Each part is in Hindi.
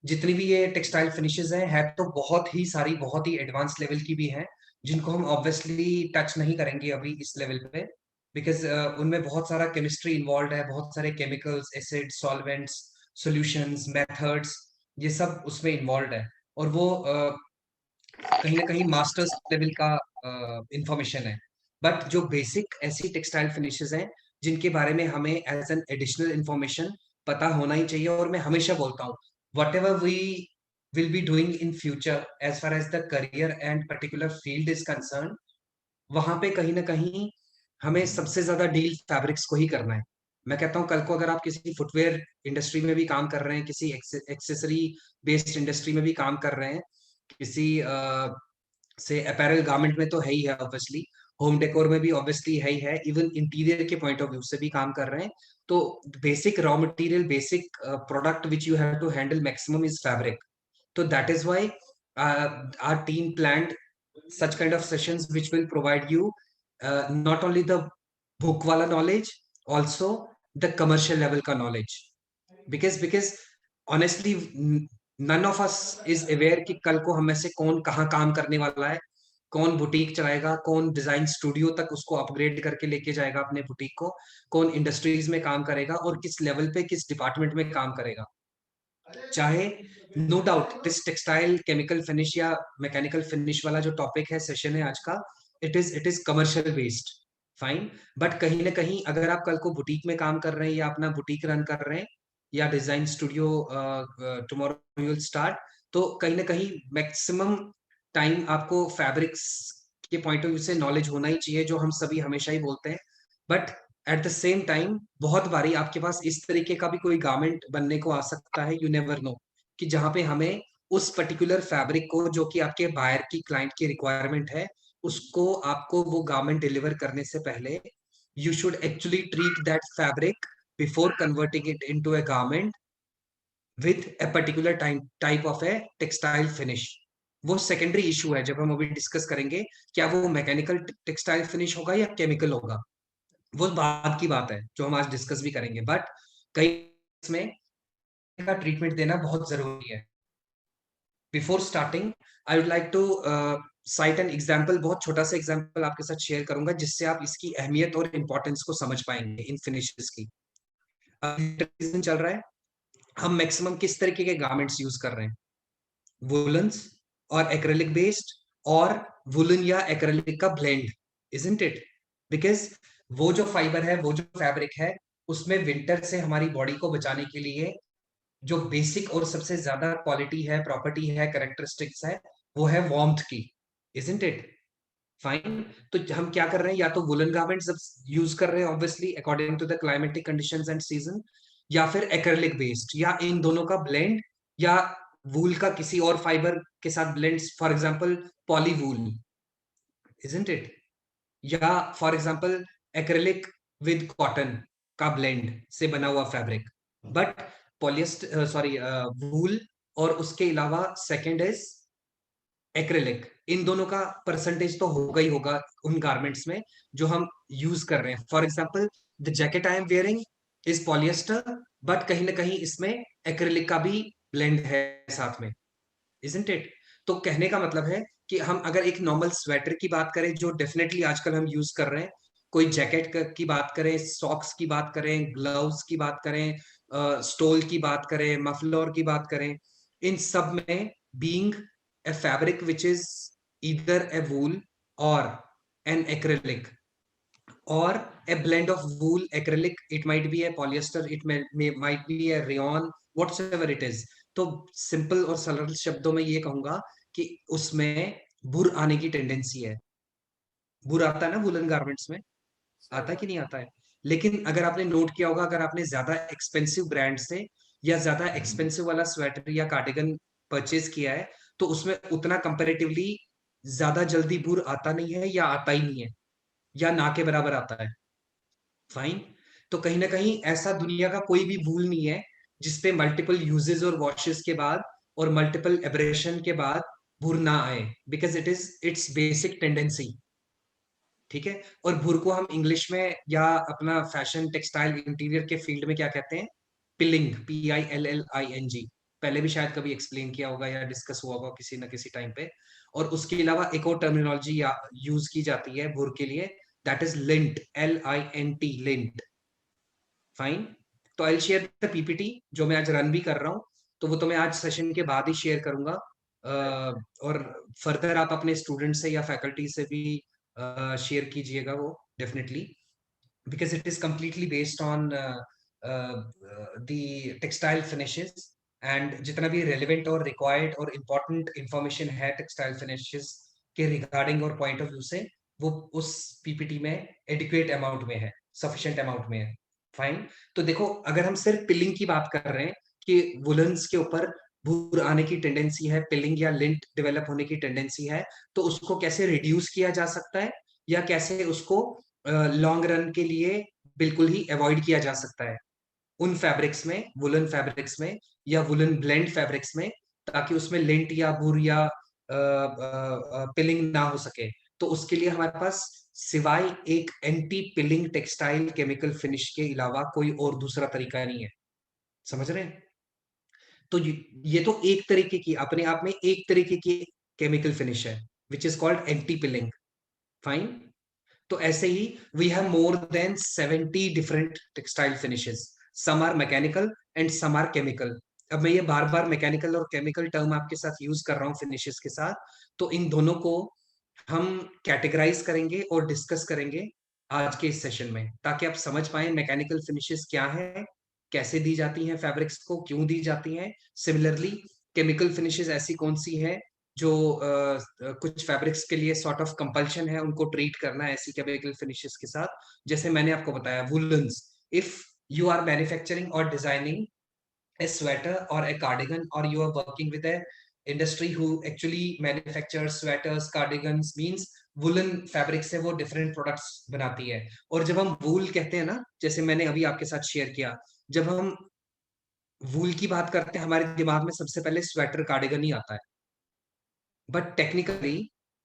जितनी भी ये टेक्सटाइल फिनिशेस हैं, है तो बहुत ही सारी, बहुत ही एडवांस लेवल की भी हैं, जिनको हम ऑब्वियसली टच नहीं करेंगे अभी इस लेवल पे, बिकॉज़ उनमें बहुत सारा केमिस्ट्री इन्वॉल्व्ड है, बहुत सारे chemicals, acids, solvents, solutions, methods, ये सब उसमें इन्वॉल्व्ड है। और वो कहीं न कहीं मास्टर्स लेवल का इन्फॉर्मेशन है। बट जो बेसिक ऐसी टेक्सटाइल फिनिशेस हैं, जिनके बारे में हमें एज़ एन एडिशनल इन्फॉर्मेशन पता होना ही चाहिए, और मैं हमेशा बोलता हूँ, whatever we will be doing in future as far as the career and particular field is concerned, वहाँ पे कहीं न कहीं हमें सबसे ज़्यादा डील फैब्रिक्स को ही करना है। मैं कहता हूँ, कल को अगर आप किसी फुटवियर इंडस्ट्री में भी काम कर रहे हैं, किसी एक्सेसरी बेस्ड इंडस्ट्री में भी काम कर रहे हैं, किसी से अपैरल गारमेंट में तो है ही है ऑब्वियसली, होम डेकोर में भी ऑब्वियसली है ही है, इवन इंटीरियर के पॉइंट ऑफ व्यू से भी काम कर रहे हैं, तो basic raw material, basic product which you have to handle maximum is fabric. So that is why our team planned such kind of sessions which will provide you not only the book wala knowledge, also the commercial level ka knowledge. Because honestly, none of us is aware कि कल को हम में से कौन कहाँ काम करने वाला है, कौन बुटीक चलाएगा, कौन डिजाइन स्टूडियो तक उसको अपग्रेड करके लेके जाएगा अपने बुटीक को, कौन इंडस्ट्रीज में काम करेगा और किस लेवल पे किस डिपार्टमेंट में काम करेगा। चाहे no doubt this textile chemical finish या मैकेनिकल फिनिश वाला जो टॉपिक है, सेशन है आज का, it is commercial based, fine. But कहीं ना कहीं अगर आप कल को बुटीक में काम कर रहे हैं या अपना बुटीक रन कर रहे हैं या design studio tomorrow you will start, तो कहीं ना कहीं मैक्सिमम टाइम आपको फैब्रिक्स के पॉइंट ऑफ व्यू से नॉलेज होना ही चाहिए, जो हम सभी हमेशा ही बोलते हैं। But at the same time बहुत बारी आपके पास इस तरीके का भी कोई गारमेंट बनने को आ सकता है, यू नेवर नो, कि जहां पे हमें उस पर्टिकुलर फैब्रिक को, जो कि आपके बायर की, क्लाइंट की रिक्वायरमेंट है, उसको आपको वो गारमेंट डिलीवर करने से पहले you should actually treat that fabric before converting it into a garment with a particular type of a textile finish. वो सेकेंडरी इशू है, जब हम अभी डिस्कस करेंगे क्या वो मैकेनिकल टेक्सटाइल फिनिश होगा या केमिकल होगा, वो बाद की बात है जो हम आज डिस्कस भी करेंगे। बट कई इसमें का ट्रीटमेंट देना बहुत जरूरी है। Before starting I would like to cite an example, बहुत छोटा सा एग्जाम्पल आपके साथ शेयर करूंगा, जिससे आप इसकी अहमियत और इंपॉर्टेंस को समझ पाएंगे इन फिनिशेस की। सीजन चल रहा है, हम मैक्सिमम किस तरीके के गारमेंट्स यूज कर रहे हैं? वुलन्स और एक्रेलिक बेस्ड, और वुलन या एक्रेलिक का ब्लेंड, इजंट इट? बिकॉज वो जो फाइबर है, वो जो फैब्रिक है, उसमें विंटर से हमारी बॉडी को बचाने के लिए जो बेसिक और सबसे ज्यादा क्वालिटी है, प्रॉपर्टी है, कैरेक्टरिस्टिक्स है, वो है वार्मथ की, इजंट इट? फाइन। तो हम क्या कर रहे हैं, या तो वुलन गारमेंट्स यूज कर रहे हैं obviously according to the climatic conditions and season, या फिर एक्रेलिक बेस्ड, या इन दोनों का ब्लेंड, या वूल का किसी और फाइबर के साथ blend, for example poly wool, isn't it? या for example acrylic with cotton का ब्लेंड से बना हुआ fabric. But polyester, sorry, wool, और उसके अलावा सेकंड इज एक्रेलिक, इन दोनों का परसेंटेज तो होगा ही होगा उन गारमेंट्स में जो हम यूज कर रहे हैं। For example the jacket I am wearing is polyester, but कहीं ना कहीं इसमें एक्रेलिक का भी ब्लेंड है साथ में, इजंट इट? तो कहने का मतलब है कि हम अगर एक नॉर्मल स्वेटर की बात करें, जो डेफिनेटली आजकल हम यूज कर रहे हैं, कोई जैकेट की बात करें, सॉक्स की बात करें, ग्लव्स की बात करें, स्टोल की बात करें, मफलर की बात करें, इन सब में being a fabric which is either a wool or an acrylic or a blend of wool, acrylic, it might be a polyester, might be a rayon, whatsoever it is। तो सिंपल और सरल शब्दों में ये कहूंगा कि उसमें बुर आने की टेंडेंसी है। बुर आता है ना वुलन गारमेंट्स में, आता है कि नहीं आता है? लेकिन अगर आपने नोट किया होगा, अगर आपने ज्यादा एक्सपेंसिव ब्रांड से या ज्यादा एक्सपेंसिव वाला स्वेटर या कार्डिगन परचेज किया है, तो उसमें उतना कंपैरेटिवली ज्यादा जल्दी बुर आता नहीं है, या आता ही नहीं है, या ना के बराबर आता है। फाइन। तो कहीं ना कहीं ऐसा दुनिया का कोई भी वूल नहीं है जिसपे मल्टीपल यूजेस और वॉशेस के बाद और मल्टीपल एब्रेशन के बाद बुर ना आए, because it is it's basic tendency. ठीक है। और भुर को हम इंग्लिश में या अपना फैशन टेक्सटाइल इंटीरियर के फील्ड में क्या कहते हैं? पिलिंग, PILLING। पहले भी शायद कभी एक्सप्लेन किया होगा या डिस्कस हुआ होगा किसी न किसी टाइम पे। और उसके अलावा एक और टर्मिनोलॉजी या यूज़ की जाती है भुर के लिए, that is lint, L-I-N-T, lint. Fine. तो I will share the PPT जो मैं आज रन भी कर रहा हूँ, तो वो तो मैं आज सेशन के बाद ही शेयर करूंगा। और फर्दर आप अपने स्टूडेंट से या फैकल्टी से भी शेयर कीजिएगा वो, definitely, because it is completely based on the textile finishes, and जितना भी relevant और required और important information है textile finishes के regarding और point of view से, वो उस पीपीटी में adequate amount में है, sufficient amount में है। फाइन। तो देखो, अगर हम सिर्फ पिलिंग की बात कर रहे हैं कि वुलन्स के ऊपर भूर आने की टेंडेंसी है, पिलिंग या लिंट डेवलप होने की टेंडेंसी है, तो उसको कैसे रिड्यूस किया जा सकता है या कैसे उसको लॉन्ग रन के लिए बिल्कुल ही अवॉइड किया जा सकता है उन फैब्रिक्स में, वुलन फैब्रिक्स में या वुलन ब्लेंड फैब्रिक्स में, ताकि उसमें लिंट या भूर या पिलिंग ना हो सके। तो उसके लिए हमारे पास सिवाय एक एंटी पिलिंग टेक्सटाइल केमिकल फिनिश के अलावा कोई और दूसरा तरीका नहीं है। समझ रहे हैं? तो ये तो एक तरीके की, अपने आप में एक तरीके की केमिकल फिनिश है, which is called anti pilling. Fine. तो ऐसे ही we have more than 70 different textile finishes. Some are mechanical and some are chemical. अब मैं ये बार बार मैकेनिकल और केमिकल टर्म आपके साथ यूज कर रहा हूँ फिनिशेस के साथ, तो इन दोनों को हम कैटेगराइज करेंगे और डिस्कस करेंगे आज के इस सेशन में, ताकि आप समझ पाए मैकेनिकल फिनिशेस क्या है, कैसे दी जाती हैं फैब्रिक्स को, क्यों दी जाती हैं। सिमिलरली केमिकल फिनिशेस ऐसी कौन सी है जो कुछ फैब्रिक्स के लिए सॉर्ट ऑफ कंपल्शन है उनको ट्रीट करना ऐसी केमिकल फिनिशेस के साथ। जैसे मैंने आपको बताया woollens, if you are manufacturing और designing a sweater or a cardigan, or you are working with a industry who actually manufactures sweaters, cardigans, means woolen fabric से वो different products बनाती है। और जब हम wool कहते हैं ना, जैसे मैंने अभी आपके साथ शेयर किया, जब हम wool की बात करते हैं हमारे दिमाग में सबसे पहले स्वेटर कार्डिगन ही आता है। But technically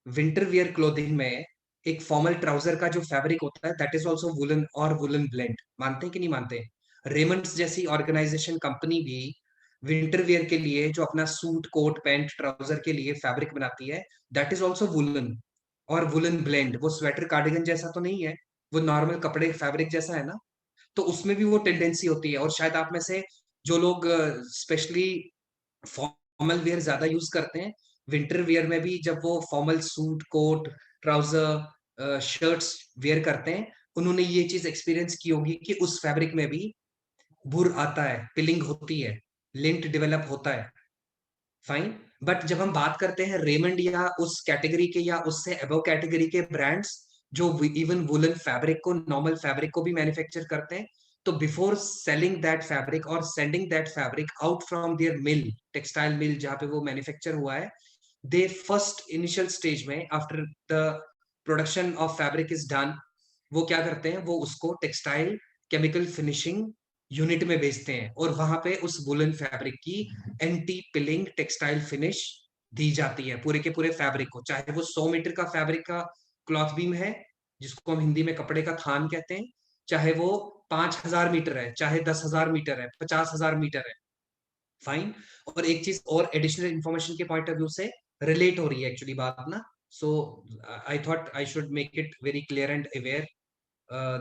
winter wear clothing में एक फॉर्मल ट्राउजर का जो फैब्रिक होता है दैट इज आल्सो वुलन और वुलन ब्लेंड। मानते हैं कि नहीं मानते? रेमंड्स जैसी ऑर्गेनाइजेशन कंपनी भी विंटर वियर के लिए जो अपना सूट कोट पैंट ट्राउजर के लिए फैब्रिक बनाती है, दैट इज आल्सो वुलन और वुलन ब्लेंड। वो स्वेटर कार्डिगन जैसा तो नहीं है, वो नॉर्मल कपड़े फैब्रिक जैसा है ना। तो उसमें भी वो टेंडेंसी होती है। और शायद आप में से जो लोग स्पेशली फॉर्मल वियर ज्यादा यूज करते हैं, विंटर वियर में भी जब वो formal suit coat trouser shirts wear करते हैं, उन्होंने ये चीज एक्सपीरियंस की होगी कि उस फैब्रिक में भी भुर आता है, पिलिंग होती है, लिंट डेवलप होता है। फाइन। बट जब हम बात करते हैं रेमंड या उस कैटेगरी के या उससे अबव कैटेगरी के ब्रांड्स जो इवन वुलन फैब्रिक को, नॉर्मल फैब्रिक को भी मैन्युफैक्चर करते हैं, तो बिफोर सेलिंग दैट फैब्रिक और sending that fabric out from their mill, textile mill जहां पे वो मैन्युफैक्चर हुआ है, दे फर्स्ट इनिशियल स्टेज में after the production of fabric is done, वो क्या करते हैं, वो उसको टेक्सटाइल केमिकल फिनिशिंग यूनिट में बेचते हैं और वहां पे उस वुलन फैब्रिक की एंटी पिलिंग टेक्सटाइल फिनिश दी जाती है पूरे के पूरे फैब्रिक को। चाहे वो 100 मीटर का फैब्रिक का क्लॉथ बीम है, जिसको हम हिंदी में कपड़े का थान कहते हैं, चाहे वो 5,000 मीटर है, चाहे 10,000 मीटर है, 50,000 मीटर है। फाइन। और एक चीज और एडिशनल इंफॉर्मेशन के पॉइंट ऑफ व्यू से रिलेट हो रही है एक्चुअली बात ना, so I thought I should make it very clear and aware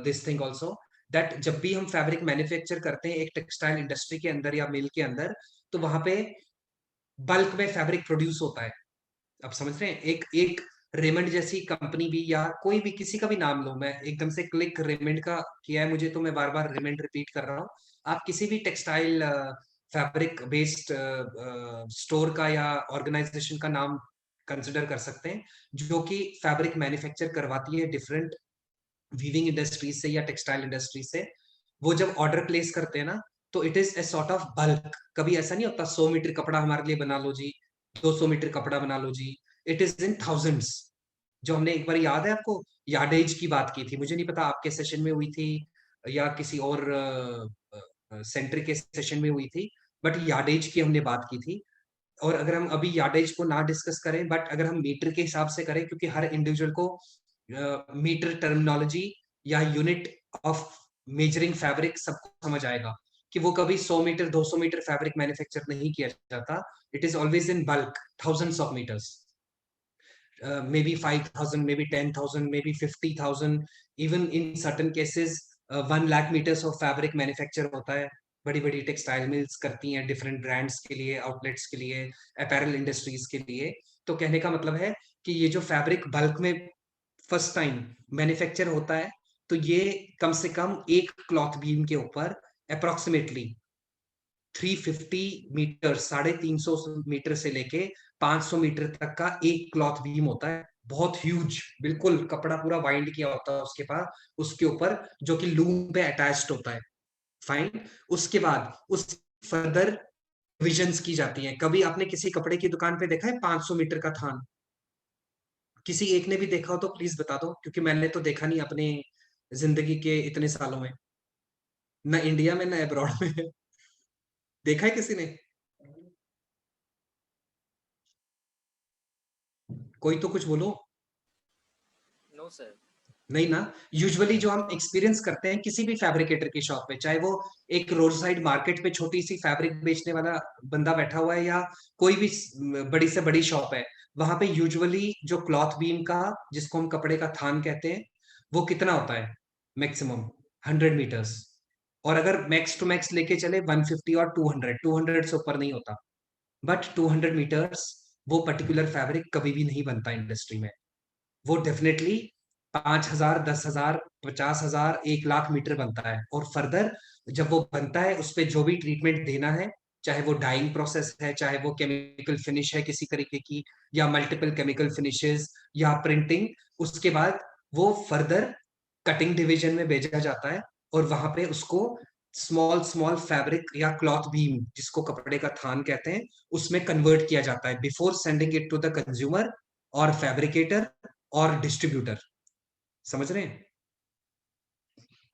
this thing also, that जब भी हम फैब्रिक मैन्युफैक्चर करते हैं एक टेक्सटाइल इंडस्ट्री के अंदर या मिल के अंदर, तो वहां पे बल्क में फैब्रिक प्रोड्यूस होता है। आप समझ रहे हैं? एक एक रेमंड जैसी कंपनी भी या कोई भी किसी का भी नाम लो, मैं एकदम से क्लिक रेमंड का किया है मुझे तो मैं बार बार रेमंड रिपीट कर रहा हूँ। आप किसी भी टेक्सटाइल फैब्रिक बेस्ड स्टोर का या ऑर्गेनाइजेशन का नाम कंसिडर कर सकते हैं, जो कि फैब्रिक मैन्युफैक्चर करवाती है डिफरेंट वीविंग इंडस्ट्रीज से या टेक्सटाइल इंडस्ट्री से। वो जब ऑर्डर प्लेस करते हैं ना, तो it is a sort of bulk. कभी ऐसा नहीं होता 100 मीटर कपड़ा हमारे लिए बना लो जी, 200 मीटर कपड़ा बना लो जी। It is in thousands. जो हमने एक बार, याद है आपको, यार्डेज की बात की थी, मुझे नहीं पता आपके सेशन में हुई थी या किसी और सेंटर के सेशन में हुई थी, बट यार्डेज की हमने बात की थी। और अगर हम अभी यार्डेज को ना डिस्कस करें, बट अगर हम मीटर के हिसाब से करें, क्योंकि हर इंडिविजुअल को मीटर टर्मिनोलॉजी या यूनिट ऑफ मेजरिंग फैब्रिक सबको समझ आएगा, कि वो कभी 100 मीटर 200 मीटर फैब्रिक मैन्युफैक्चर नहीं किया जाता. It is always in bulk, thousands of metres, maybe 5,000, maybe 10,000, maybe 50,000, even in certain cases 1 lakh meters of fabric manufacture होता है. बड़ी बड़ी टेक्सटाइल मिल्स करती हैं डिफरेंट ब्रांड्स के लिए, आउटलेट्स के लिए, अपैरल इंडस्ट्रीज के लिए. तो कहने का मतलब है कि ये जो फैब्रिक बल्क में फर्स्ट टाइम मैन्युफैक्चर होता है, तो ये कम से कम एक क्लॉथ बीम के ऊपर अप्रोक्सीमेटली 350 मीटर, 350 मीटर से लेके 500 मीटर तक का एक क्लॉथ बीम होता है. बहुत ह्यूज, बिल्कुल कपड़ा पूरा वाइंड किया होता है उसके पास, उसके ऊपर, जो कि लूम पे अटैच्ड होता है. फाइन. उसके बाद उस फर्दर डिविजन्स की जाती हैं. कभी आपने किसी कपड़े की दुकान पे देखा है 500 मीटर का थान? किसी एक ने भी देखा हो तो प्लीज बता दो, क्योंकि मैंने तो देखा नहीं अपने जिंदगी के इतने सालों में, ना इंडिया में ना अब्रॉड में. देखा है किसी ने? कोई तो कुछ बोलो. No sir. नहीं ना. यूजुअली जो हम एक्सपीरियंस करते हैं किसी भी फैब्रिकेटर की शॉप पे, चाहे वो एक रोड साइड मार्केट पे छोटी सी फैब्रिक बेचने वाला बंदा बैठा हुआ है, या कोई भी बड़ी से बड़ी शॉप है, वहां पे यूजुअली जो क्लॉथ बीम का, जिसको हम कपड़े का थान कहते हैं, वो कितना होता है? Maximum 100 metres. और अगर मैक्स टू मैक्स लेके चले 150 और 200 से ऊपर नहीं होता. बट 200 मीटर्स वो पर्टिकुलर फैब्रिक कभी भी नहीं बनता इंडस्ट्री में. वो डेफिनेटली 5,000, 10,000, 50,000, 1 लाख मीटर बनता है. और फर्दर जब वो बनता है, उस पे जो भी ट्रीटमेंट देना है, चाहे वो डाइंग प्रोसेस है, चाहे वो केमिकल फिनिश है किसी तरीके की, या मल्टीपल केमिकल फिनिशेस, या प्रिंटिंग, उसके बाद वो फर्दर कटिंग डिवीजन में भेजा जाता है. और वहां पे उसको स्मॉल स्मॉल फैब्रिक या क्लॉथ बीम, जिसको कपड़े का थान कहते हैं, उसमें कन्वर्ट किया जाता है before sending it to the consumer और फैब्रिकेटर और डिस्ट्रीब्यूटर. समझ रहे हैं?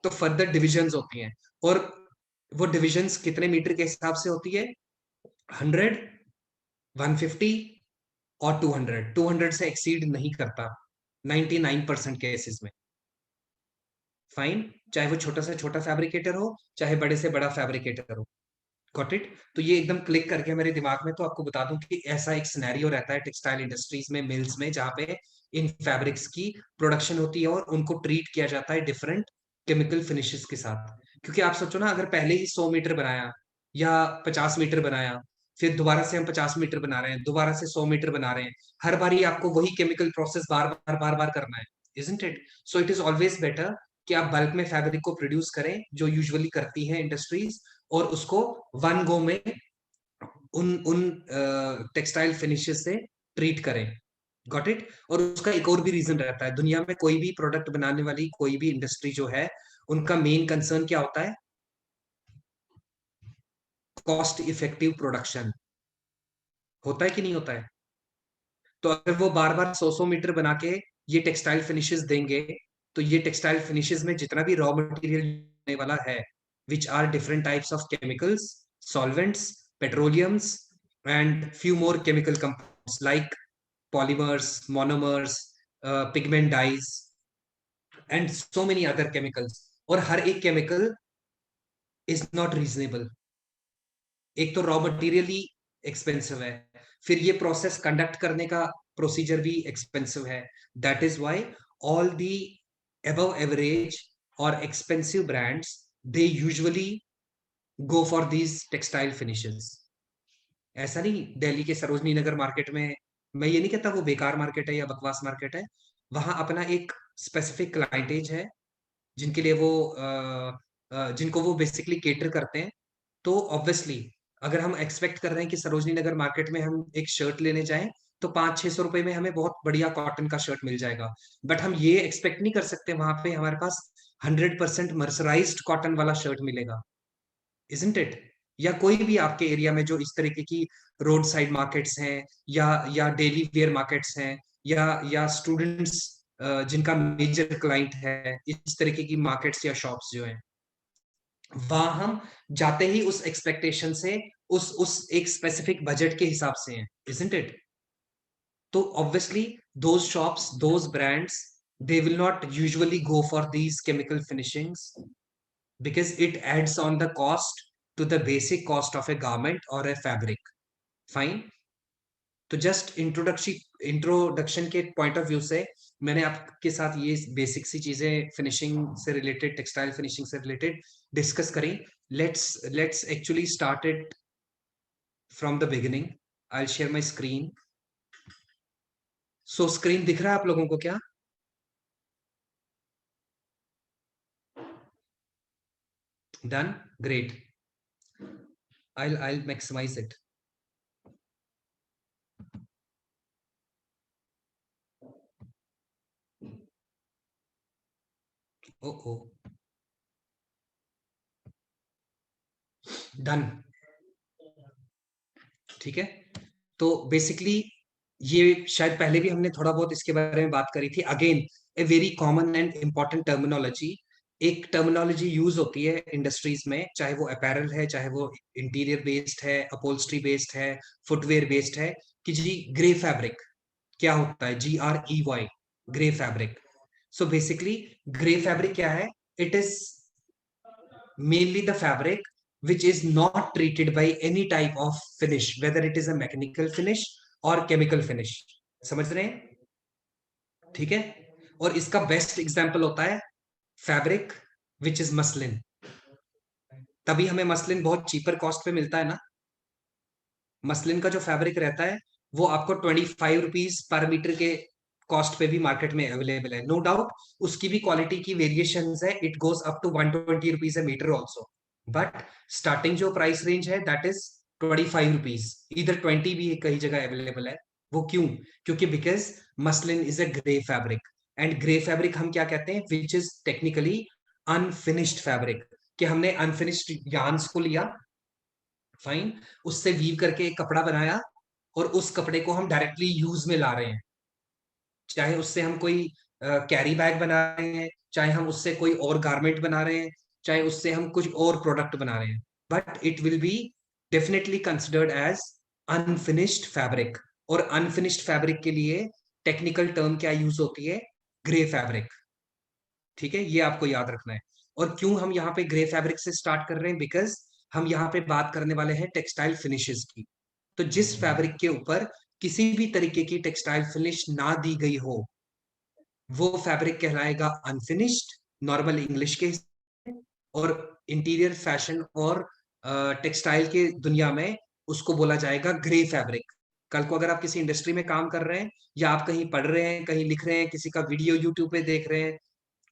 तो फर्दर डिविजन्स होती हैं. और वो डिविजन्स कितने मीटर के हिसाब से होती है? 100, 150 और 200. 200 से एक्सीड नहीं करता 99% केसेस में. फाइन. चाहे वो छोटा से छोटा फैब्रिकेटर हो, चाहे बड़े से बड़ा फैब्रिकेटर हो. Got it? तो ये एकदम क्लिक करके मेरे दिमाग में. तो आपको बता दूं कि ऐसा एक सिनेरियो रहता है टेक्सटाइल इंडस्ट्रीज में, मिल्स में, जहाँ पे इन फैब्रिक्स की प्रोडक्शन होती है और उनको ट्रीट किया जाता है डिफरेंट केमिकल फिनिशेस के साथ. क्योंकि आप सोचो ना, अगर पहले ही 100 मीटर बनाया या 50 मीटर बनाया, फिर दोबारा से हम 50 मीटर बना रहे हैं, दोबारा से 100 मीटर बना रहे हैं, हर बारी आपको वही केमिकल प्रोसेस बार बार करना है. Isn't it? So it is always better कि आप बल्क में फैब्रिक को प्रोड्यूस करें, जो यूजुअली करती हैं इंडस्ट्रीज, और उसको वन गो में उन उन टेक्सटाइल फिनिशेस से ट्रीट करें. Got it? और उसका एक और भी रीजन रहता है. दुनिया में कोई भी प्रोडक्ट बनाने वाली कोई भी इंडस्ट्री जो है, उनका मेन कंसर्न क्या होता है? Cost effective production. होता है कि नहीं होता है? तो अगर वो बार बार 100 मीटर बना के ये टेक्सटाइल फिनिशेस देंगे, तो ये टेक्सटाइल फिनिशेस में जितना भी रॉ मटेरियल होने वाला है, which are different types of chemicals, solvents, petroleums, and few more chemical compounds like polymers, monomers, pigment dyes, and so many other chemicals. और हर एक केमिकल इज नॉट रीजनेबल. एक तो रॉ मटेरियल ही एक्सपेंसिव है, फिर ये प्रोसेस कंडक्ट करने का प्रोसीजर भी एक्सपेंसिव है. That is why all the above average और expensive brands, they usually go for these textile finishes. ऐसा नहीं दिल्ली के सरोजनी नगर मार्केट में, मैं ये नहीं कहता वो बेकार मार्केट है या बकवास मार्केट है. वहां अपना एक स्पेसिफिक क्लाइंटेज है, जिनके लिए वो जिनको वो बेसिकली केटर करते हैं. तो ऑब्वियसली अगर हम एक्सपेक्ट कर रहे हैं कि सरोजनी नगर मार्केट में हम एक शर्ट लेने जाएं, तो 500-600 रुपए में हमें बहुत बढ़िया कॉटन का शर्ट मिल जाएगा. बट हम ये एक्सपेक्ट नहीं कर सकते वहां पे हमारे पास 100% मर्सराइज्ड कॉटन वाला शर्ट मिलेगा. Isn't it? या कोई भी आपके एरिया में जो इस तरीके की रोड साइड मार्केट्स हैं, या डेली वेयर मार्केट्स हैं, या स्टूडेंट्स जिनका मेजर क्लाइंट है, इस तरीके की मार्केट्स या शॉप्स जो हैं, वहां हम जाते ही उस एक्सपेक्टेशन से, उस एक स्पेसिफिक बजट के हिसाब से हैं. Isn't it? तो obviously those shops, those brands, they will not usually go for these chemical finishings because it adds on the cost to the basic cost of a garment or a fabric. Fine. तो जस्ट इंट्रोडक्शन के पॉइंट ऑफ व्यू से मैंने आपके साथ ये बेसिक सी चीजें फिनिशिंग से रिलेटेड, टेक्सटाइल फिनिशिंग से रिलेटेड डिस्कस करी. Let's actually start it from the beginning. I share my screen. So screen दिख रहा है आप लोगों को क्या? Done, great. I'll maximize it. Oh. Done. ठीक है. तो बेसिकली ये शायद पहले भी हमने थोड़ा बहुत इसके बारे में बात करी थी. Again a very common and important terminology. एक टर्मिनोलॉजी यूज होती है इंडस्ट्रीज में, चाहे वो अपैरल है, चाहे वो इंटीरियर बेस्ड है, अपहोल्स्ट्री बेस्ड है, फुटवेयर बेस्ड है, कि जी ग्रे फैब्रिक क्या होता है. GREY, grey fabric. So basically grey fabric क्या है? It is mainly the fabric which is not treated by any type of finish, whether it is a mechanical finish or chemical finish. समझ रहे हैं? ठीक है. और इसका बेस्ट एग्जांपल होता है फैब्रिक विच इज मसलिन. तभी हमें मसलिन बहुत चीपर कॉस्ट पे मिलता है ना. मसलिन का जो फैब्रिक रहता है वो आपको 25 रुपीज पर मीटर के कॉस्ट पे भी मार्केट में अवेलेबल है. नो डाउट उसकी भी क्वालिटी की वेरिएशन है. It goes up to 120 rupees a metre also. But starting जो प्राइस रेंज है दैट इज 25 रुपीज. इधर 20 भी कई जगह अवेलेबल है. वो क्यों? क्योंकि because muslin is a grey fabric. And grey fabric हम क्या कहते हैं? Which is technically unfinished fabric. कि हमने अनफिनिश्ड यार्न्स को लिया, फाइन, उससे वीव करके एक कपड़ा बनाया और उस कपड़े को हम डायरेक्टली यूज में ला रहे हैं. चाहे उससे हम कोई कैरी बैग बना रहे हैं, चाहे हम उससे कोई और गारमेंट बना रहे हैं, चाहे उससे हम कुछ और प्रोडक्ट बना रहे हैं, but it will be definitely considered as unfinished fabric. और अनफिनिश्ड फैब्रिक के लिए टेक्निकल टर्म क्या यूज होती है? Grey fabric. ठीक है, ये आपको याद रखना है. और क्यों हम यहाँ पे ग्रे फैब्रिक से स्टार्ट कर रहे हैं? बिकॉज हम यहाँ पे बात करने वाले हैं टेक्सटाइल फिनिशेस की. तो जिस फैब्रिक के ऊपर किसी भी तरीके की टेक्सटाइल फिनिश ना दी गई हो वो फैब्रिक कहलाएगा अनफिनिश्ड, नॉर्मल इंग्लिश के. और इंटीरियर फैशन और टेक्सटाइल के दुनिया में उसको बोला जाएगा ग्रे फैब्रिक. कल को अगर आप किसी इंडस्ट्री में काम कर रहे हैं, या आप कहीं पढ़ रहे हैं, कहीं लिख रहे हैं, किसी का वीडियो यूट्यूब पे देख रहे हैं,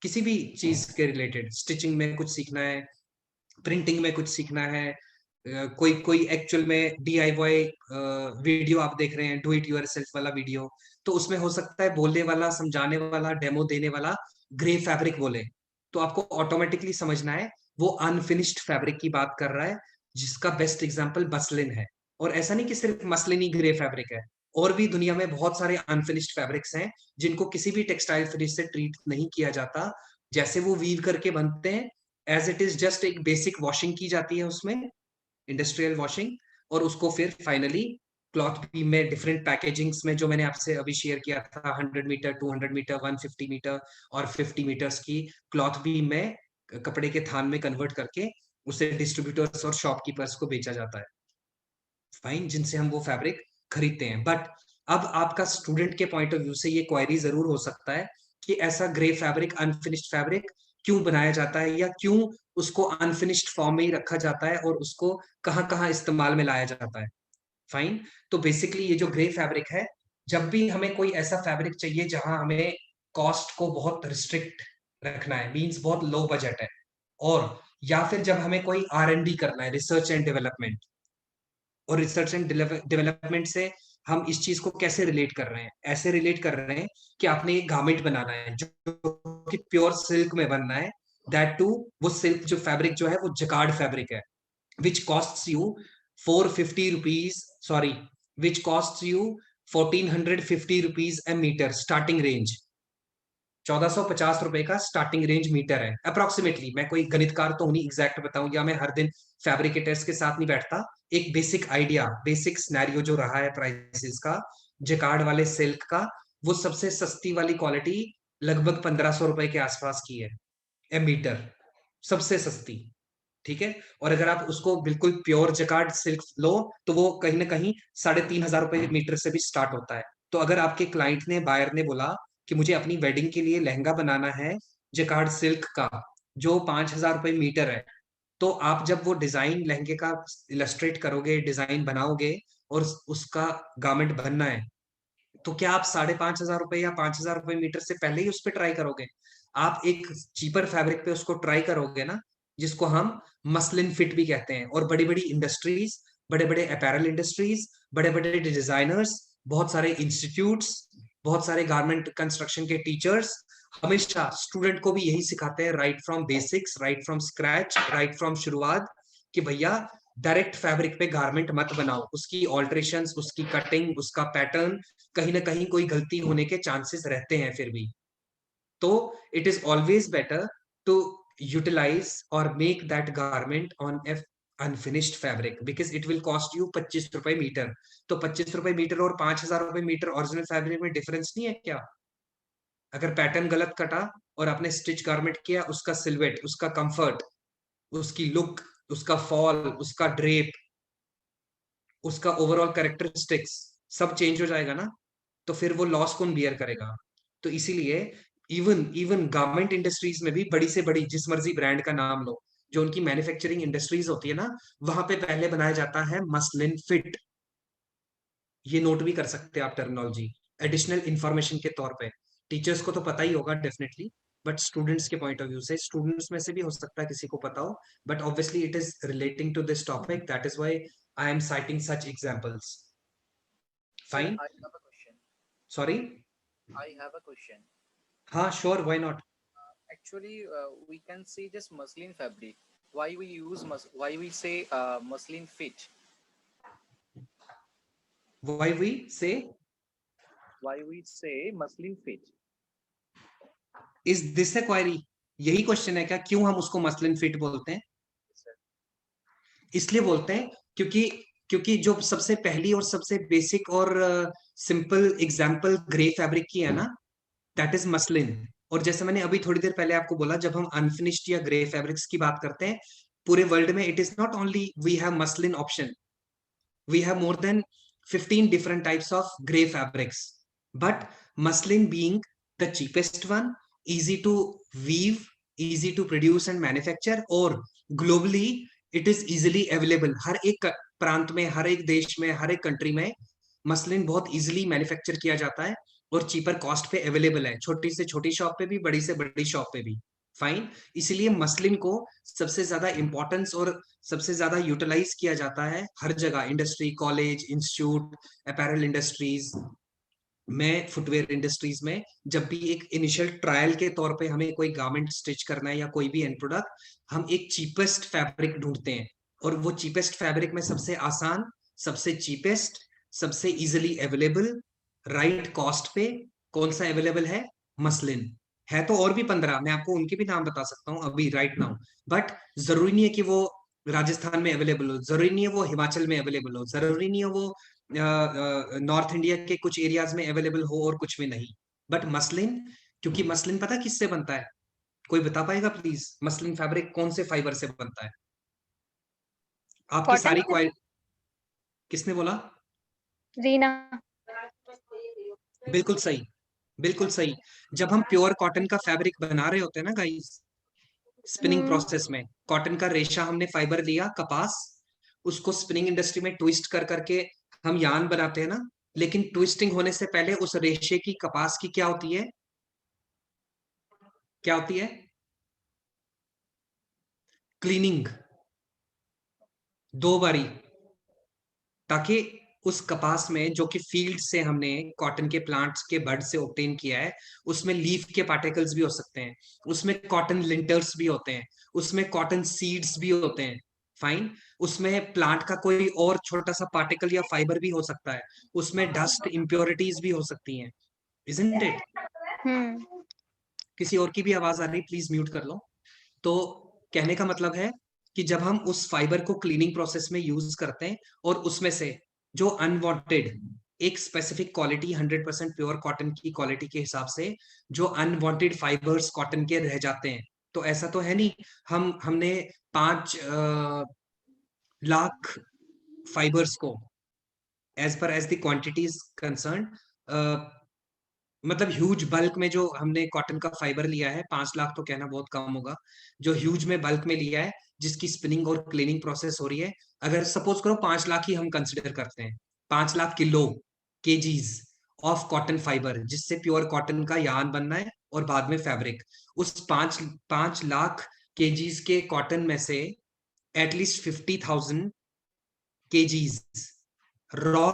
किसी भी चीज के रिलेटेड, स्टिचिंग में कुछ सीखना है, प्रिंटिंग में कुछ सीखना है, कोई कोई एक्चुअल में DIY वीडियो आप देख रहे हैं, डू इट यूरसेल्फ वाला वीडियो, तो उसमें हो सकता है बोलने वाला, समझाने वाला, डेमो देने वाला ग्रे फैब्रिक बोले. तो आपको ऑटोमेटिकली समझना है वो अनफिनिश्ड फैब्रिक की बात कर रहा है, जिसका बेस्ट एग्जांपल मसलिन है. और ऐसा नहीं कि सिर्फ मसलिन ही ग्रे फैब्रिक है, और भी दुनिया में बहुत सारे अनफिनिश्ड फैब्रिक्स हैं जिनको किसी भी टेक्सटाइल फिनिश से ट्रीट नहीं किया जाता. जैसे वो वीव करके बनते हैं, एज इट इज जस्ट एक बेसिक वॉशिंग की जाती है उसमें, इंडस्ट्रियल वॉशिंग. और उसको फिर फाइनली क्लॉथ बीम में डिफरेंट पैकेजिंग्स में, जो मैंने आपसे अभी शेयर किया था, 100 मीटर, 200 मीटर, 150 मीटर और 50 मीटर्स की क्लॉथ बीम में कपड़े के थान में कन्वर्ट करके उसे डिस्ट्रीब्यूटर्स और शॉपकीपर्स को बेचा जाता है, फाइन, जिनसे हम वो फैब्रिक खरीदते हैं. बट अब आपका स्टूडेंट के पॉइंट ऑफ व्यू से ये क्वेरी जरूर हो सकता है कि ऐसा ग्रे फैब्रिक, अनफिनिश्ड फैब्रिक क्यों बनाया जाता है, या क्यों उसको अनफिनिश्ड फॉर्म में ही रखा जाता है, और उसको कहाँ कहाँ इस्तेमाल में लाया जाता है. फाइन. तो बेसिकली ये जो ग्रे फैब्रिक है, जब भी हमें कोई ऐसा फैब्रिक चाहिए जहां हमें कॉस्ट को बहुत रिस्ट्रिक्ट रखना है, मींस बहुत लो बजट है, और या फिर जब हमें कोई R&D करना है, रिसर्च एंड डेवलपमेंट, और रिसर्च एंड डेवलपमेंट से हम इस चीज को कैसे रिलेट कर रहे हैं? ऐसे रिलेट कर रहे हैं कि आपने एक गारमेंट बनाना है जो कि प्योर सिल्क में बनना है, दैट टू वो सिल्क जो फैब्रिक जो है वो जकार्ड फैब्रिक है, which costs you 450 rupees, sorry, which costs you 1450 rupees a meter starting range. 1450 रुपए का स्टार्टिंग रेंज मीटर है अप्रोक्सीमेटली. मैं कोई गणितकार तो नहीं एग्जैक्ट बताऊं, या मैं हर दिन फैब्रिकेटर्स के साथ नहीं बैठता. एक बेसिक आइडिया, बेसिक सिनेरियो जो रहा है प्राइसेस का, जकार्ड वाले सिल्क का, वो सबसे सस्ती वाली क्वालिटी लगभग 1500 रुपए के आसपास की है ए मीटर, सबसे सस्ती. ठीक है। और अगर आप उसको बिल्कुल प्योर जकार्ड सिल्क लो तो वो कहीं ना कहीं 3,500 रुपए मीटर से भी स्टार्ट होता है। तो अगर आपके क्लाइंट ने, बायर ने बोला कि मुझे अपनी वेडिंग के लिए लहंगा बनाना है जकार्ड सिल्क का, जो 5,000 रुपए मीटर है, तो आप जब वो डिजाइन लहंगे का इलस्ट्रेट करोगे, डिजाइन बनाओगे और उसका गारमेंट बनना है, तो क्या आप 5,500 रुपए या 5,000 रुपए मीटर से पहले ही उस पर ट्राई करोगे? आप एक चीपर फैब्रिक पे उसको ट्राई करोगे ना, जिसको हम मसलिन फिट भी कहते हैं। और बड़ी बड़ी इंडस्ट्रीज, बड़े बड़े अपैरल इंडस्ट्रीज, बड़े बड़े डिजाइनर्स, बहुत सारे इंस्टीट्यूट्स, बहुत सारे गारमेंट कंस्ट्रक्शन के टीचर्स हमेशा स्टूडेंट को भी यही सिखाते हैं, right from basics, right from scratch, right from शुरुआत, कि भैया डायरेक्ट फैब्रिक पे गारमेंट मत बनाओ, उसकी ऑल्ट्रेशंस, उसकी कटिंग, उसका पैटर्न, कहीं ना कहीं कोई गलती होने के चांसेस रहते हैं फिर भी। तो it is always better to utilise और make that garment on a unfinished fabric, because it will cost you 25 रुपए मीटर। तो 25 रुपए मीटर और 5,000 रुपए मीटर ओरिजिनल फैब्रिक में डिफरेंस नहीं है क्या? अगर पैटर्न गलत कटा और आपने स्टिच गारमेंट किया, उसका सिलवेट, उसका कंफर्ट, उसकी लुक, उसका फॉल, उसका ड्रेप, उसका ओवरऑल कैरेक्टरिस्टिक्स सब चेंज हो जाएगा ना, तो फिर वो लॉस कौन बियर करेगा? तो इसीलिए इवन इवन गारमेंट इंडस्ट्रीज में भी बड़ी से बड़ी, जिस मर्जी ब्रांड का नाम लो, जो उनकी मैन्युफैक्चरिंग इंडस्ट्रीज होती है ना, वहां पे पहले बनाया जाता है मसलिन फिट। ये नोट भी कर सकते हैं आप टर्मिनोलॉजी, एडिशनल इंफॉर्मेशन के तौर पे। टीचर्स को तो पता ही होगा डेफिनेटली, बट स्टूडेंट्स के पॉइंट ऑफ व्यू से, स्टूडेंट्स में से भी हो सकता है किसी को पता हो, but obviously it is relating to this topic, that is why I am citing such examples. Sir, fine. I have a question. Sorry. I have a question. हाँ sure, why not. Actually, we can see just muslin fabric. Why we use why we say muslin fit? Why we say, Why we say muslin fit? Is this a query? यही क्वेश्चन है क्या, क्यों हम उसको मसलिन फिट बोलते हैं? Sir. इसलिए बोलते हैं क्योंकि क्योंकि जो सबसे पहली और सबसे बेसिक और सिंपल एग्जांपल ग्रे फैब्रिक की है ना, दैट इज मसलिन। और जैसे मैंने अभी थोड़ी देर पहले आपको बोला, जब हम अनफिनिश्ड या ग्रे फैब्रिक्स की बात करते हैं पूरे वर्ल्ड में, it is not only we have muslin option, we have more than 15 different types of gray fabrics, but muslin being the cheapest one, easy to weave, easy to produce and manufacture, और globally it is easily available। हर एक प्रांत में, हर एक देश में, हर एक कंट्री में मसलिन बहुत इजीली मैन्युफैक्चर किया जाता है और चीपर कॉस्ट पे अवेलेबल है, छोटी से छोटी शॉप पे भी, बड़ी से बड़ी शॉप पे भी। फाइन। इसीलिए मसलिन को सबसे ज्यादा इंपॉर्टेंस और सबसे ज्यादा यूटिलाइज किया जाता है हर जगह, industry, college, institute, apparel industries में, फुटवेयर इंडस्ट्रीज में। जब भी एक इनिशियल ट्रायल के तौर पे हमें कोई गारमेंट स्टिच करना है या कोई भी एंड प्रोडक्ट, हम एक चीपेस्ट फैब्रिक ढूंढते हैं। और वो चीपेस्ट फैब्रिक में सबसे आसान, सबसे चीपेस्ट, सबसे इजिली अवेलेबल, राइट कॉस्ट पे कौन सा अवेलेबल है? मसलिन। है तो और भी 15, मैं आपको उनके भी नाम बता सकता हूँ अभी राइट नाउ, बट जरूरी नहीं है कि वो राजस्थान में अवेलेबल हो, जरूरी नहीं है वो हिमाचल में अवेलेबल हो, जरूरी नहीं है वो नॉर्थ इंडिया के कुछ एरियाज में अवेलेबल हो और कुछ में नहीं। बट मसलिन, क्योंकि मसलिन पता किससे बनता है? कोई बता पाएगा प्लीज, मसलिन फैब्रिक कौन से फाइबर से बनता है? आपकी कॉटन सारी से। किसने बोला? रीना। बिल्कुल सही, बिल्कुल सही। जब हम प्योर कॉटन का फैब्रिक बना रहे होते हैं ना गाइस, स्पिनिंग प्रोसेस में कॉटन का रेशा हमने फाइबर लिया, कपास, उसको स्पिनिंग इंडस्ट्री में ट्विस्ट कर करके हम यान बनाते हैं ना। लेकिन ट्विस्टिंग होने से पहले उस रेशे की, कपास की क्या होती है, क्या होती है? क्लीनिंग, 2 बारी, ताकि उस कपास में जो कि फील्ड से हमने कॉटन के प्लांट्स के बड से ऑब्टेन किया है, उसमें लीफ के पार्टिकल्स भी हो सकते हैं, उसमें कॉटन लिंटर्स भी होते हैं, उसमें कॉटन सीड्स भी होते हैं। फाइन। उसमें प्लांट का कोई और छोटा सा पार्टिकल या फाइबर भी हो सकता है, उसमें डस्ट इम्प्योरिटीज भी हो सकती हैं, इजंट इट? हम्म। किसी और की भी आवाज आ रही, प्लीज म्यूट कर लो। तो कहने का मतलब है कि जब हम उस फाइबर को क्लीनिंग प्रोसेस में यूज करते हैं और उसमें से जो अनवांटेड, एक स्पेसिफिक क्वालिटी, 100% प्योर कॉटन की क्वालिटी के हिसाब से जो अनवांटेड फाइबर्स कॉटन के रह जाते हैं, तो ऐसा तो है नहीं हमने 5 लाख फाइबर्स को as per as the quantities concern, मतलब ह्यूज बल्क में जो हमने कॉटन का फाइबर लिया है, 5 लाख तो कहना बहुत कम होगा, जो ह्यूज में बल्क में लिया है, जिसकी स्पिनिंग और क्लीनिंग प्रोसेस हो रही है, अगर सपोज करो 5 लाख ही हम कंसिडर करते हैं, 5 lakh kilo KGs of cotton fibre, जिससे प्योर कॉटन का यार्न बनना है और बाद में फैब्रिक। उस 5 लाख केजीज के कॉटन में से एटलीस्ट 50,000 केजीज रॉ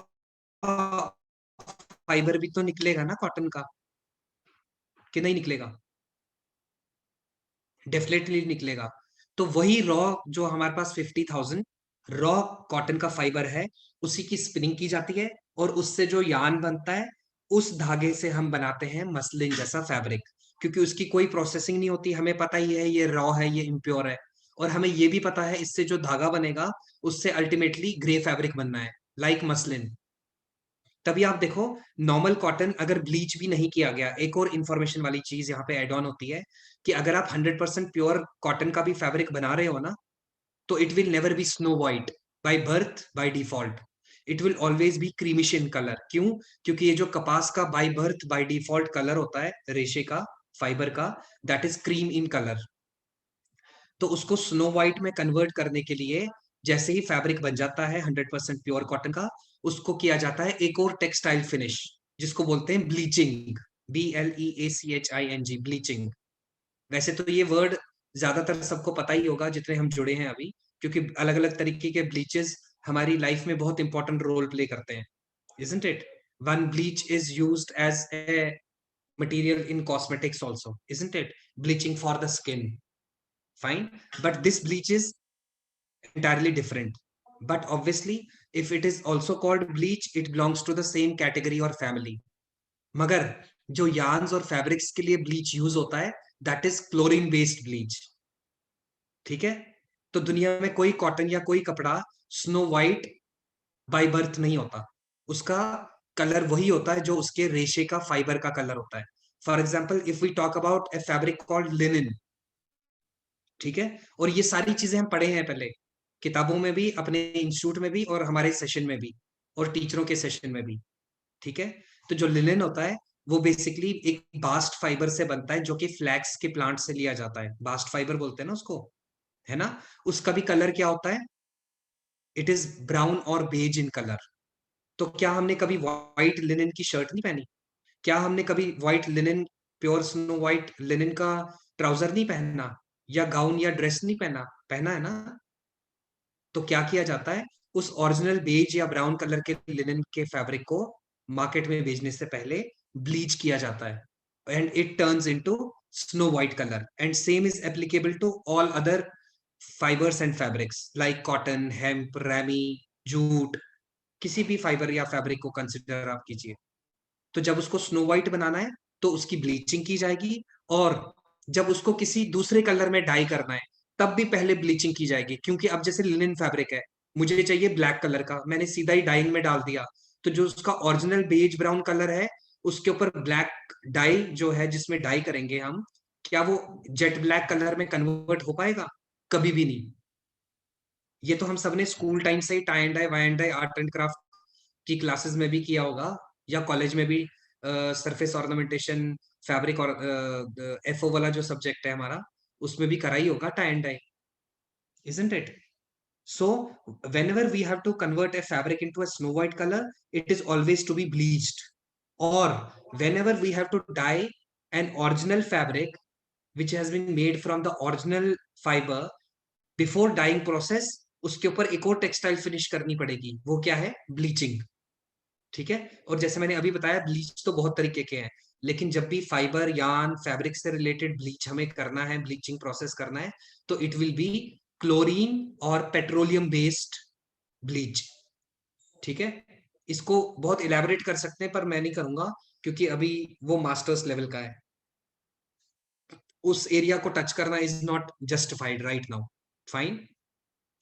फाइबर भी तो निकलेगा ना कॉटन का, कि नहीं निकलेगा? डेफिनेटली निकलेगा। तो वही रॉ जो हमारे पास 50,000 रॉ कॉटन का फाइबर है, उसी की स्पिनिंग की जाती है और उससे जो यार्न बनता है, उस धागे से हम बनाते हैं मसलिन जैसा फैब्रिक। क्योंकि उसकी कोई प्रोसेसिंग नहीं होती, हमें पता ही है ये रॉ है, ये इम्प्योर है, और हमें ये भी पता है इससे जो धागा बनेगा उससे अल्टीमेटली ग्रे फैब्रिक बनना है, लाइक मसलिन। तभी आप देखो, नॉर्मल कॉटन अगर ब्लीच भी नहीं किया गया, एक और इंफॉर्मेशन वाली चीज यहाँ पे एड ऑन होती है कि अगर आप 100% प्योर कॉटन का भी फैब्रिक बना रहे हो ना, तो it will never be snow white by birth, by default. It will always be creamish in colour. क्यों? क्योंकि ये जो कपास का by birth by default colour होता है, रेशे का, फाइबर का, that is cream in colour. तो उसको स्नो व्हाइट में कन्वर्ट करने के लिए जैसे ही फैब्रिक बन जाता है 100% प्योर कॉटन का, उसको किया जाता है एक और टेक्सटाइल फिनिश, जिसको बोलते हैं ब्लीचिंग। BLEACHING, bleaching. वैसे तो ये वर्ड ज्यादातर सबको पता ही होगा जितने हम जुड़े हैं अभी, क्योंकि अलग अलग तरीके के ब्लीचेस हमारी लाइफ में बहुत इंपॉर्टेंट रोल प्ले करते हैं, isn't it? One bleach is used as a material in cosmetics also, isn't it? Bleaching for the skin. Fine. But this bleach is entirely different. But obviously, if it is also called bleach, it belongs to the same category or family. मगर जो yarns और fabrics के लिए bleach यूज होता है, that is chlorine based bleach. ठीक है? तो दुनिया में कोई कॉटन या कोई कपड़ा स्नो व्हाइट बाय बर्थ नहीं होता। उसका कलर वही होता है जो उसके रेशे का, फाइबर का कलर होता है। For example, if we talk about a fabric called linen, ठीक है, और ये सारी चीजें हम पढ़े हैं पहले किताबों में भी, अपने इंस्टीट्यूट में भी, और हमारे सेशन में भी, और टीचरों के सेशन में भी। ठीक है? तो जो लिनेन होता है वो बेसिकली एक बास्ट फाइबर से बनता है, जो कि फ्लैक्स के प्लांट से लिया जाता है। बास्ट फाइबर बोलते हैं ना उसको, है ना? उसका भी कलर क्या होता है? इट इज ब्राउन और बेज इन कलर। तो क्या हमने कभी व्हाइट लिनेन की शर्ट नहीं पहनी? क्या हमने कभी white linen, pure snow white linen का ट्राउजर नहीं पहना, या गाउन या ड्रेस नहीं पहना? पहना है ना? तो क्या किया जाता है, उस ओरिजिनल बेज या ब्राउन कलर के लिनन के फैब्रिक को मार्केट में भेजने से पहले ब्लीच किया जाता है, and it turns into snow white colour. And same is applicable to all other fibres and fabrics like cotton, hemp, ramie, jute, किसी भी फाइबर या फैब्रिक को कंसिडर आप कीजिए। तो जब उसको स्नो व्हाइट बनाना है तो उसकी ब्लीचिंग की जाएगी, और जब उसको किसी दूसरे कलर में डाई करना है तब भी पहले ब्लीचिंग की जाएगी। क्योंकि अब जैसे लिनन फैब्रिक है, मुझे चाहिए ब्लैक कलर का, मैंने सीधा ही डाइंग में डाल दिया, तो जो उसका ओरिजिनल बेज ब्राउन कलर है उसके ऊपर ब्लैक डाई जो है, जिसमें डाई करेंगे हम, क्या वो जेट ब्लैक कलर में कन्वर्ट हो पाएगा? कभी भी नहीं। ये तो हम सबने स्कूल टाइम से ही tie and dye, why and dye, art and craft की क्लासेस में भी किया होगा, या कॉलेज में भी सरफेस ऑर्नामेंटेशन, फैब्रिक और एफओ वाला जो सब्जेक्ट है हमारा, उसमें भी कराई होगा tie and dye, isn't it? So whenever we have to convert a fabric into a snow white color, it is always to be bleached. Or whenever we have to dye an original fabric which has been made from the original fiber, before dyeing process उसके ऊपर एक और टेक्सटाइल फिनिश करनी पड़ेगी, वो क्या है? ब्लीचिंग। ठीक है? और जैसे मैंने अभी बताया, ब्लीच तो बहुत तरीके के हैं, लेकिन जब भी फाइबर, यार्न, फैब्रिक से रिलेटेड ब्लीच हमें करना है, ब्लीचिंग प्रोसेस करना है, तो इट विल बी क्लोरीन और पेट्रोलियम बेस्ड ब्लीच। ठीक है? इसको बहुत इलेबोरेट कर सकते हैं, पर मैं नहीं करूंगा क्योंकि अभी वो मास्टर्स लेवल का है। उस एरिया को टच करना is not justified right now. Fine.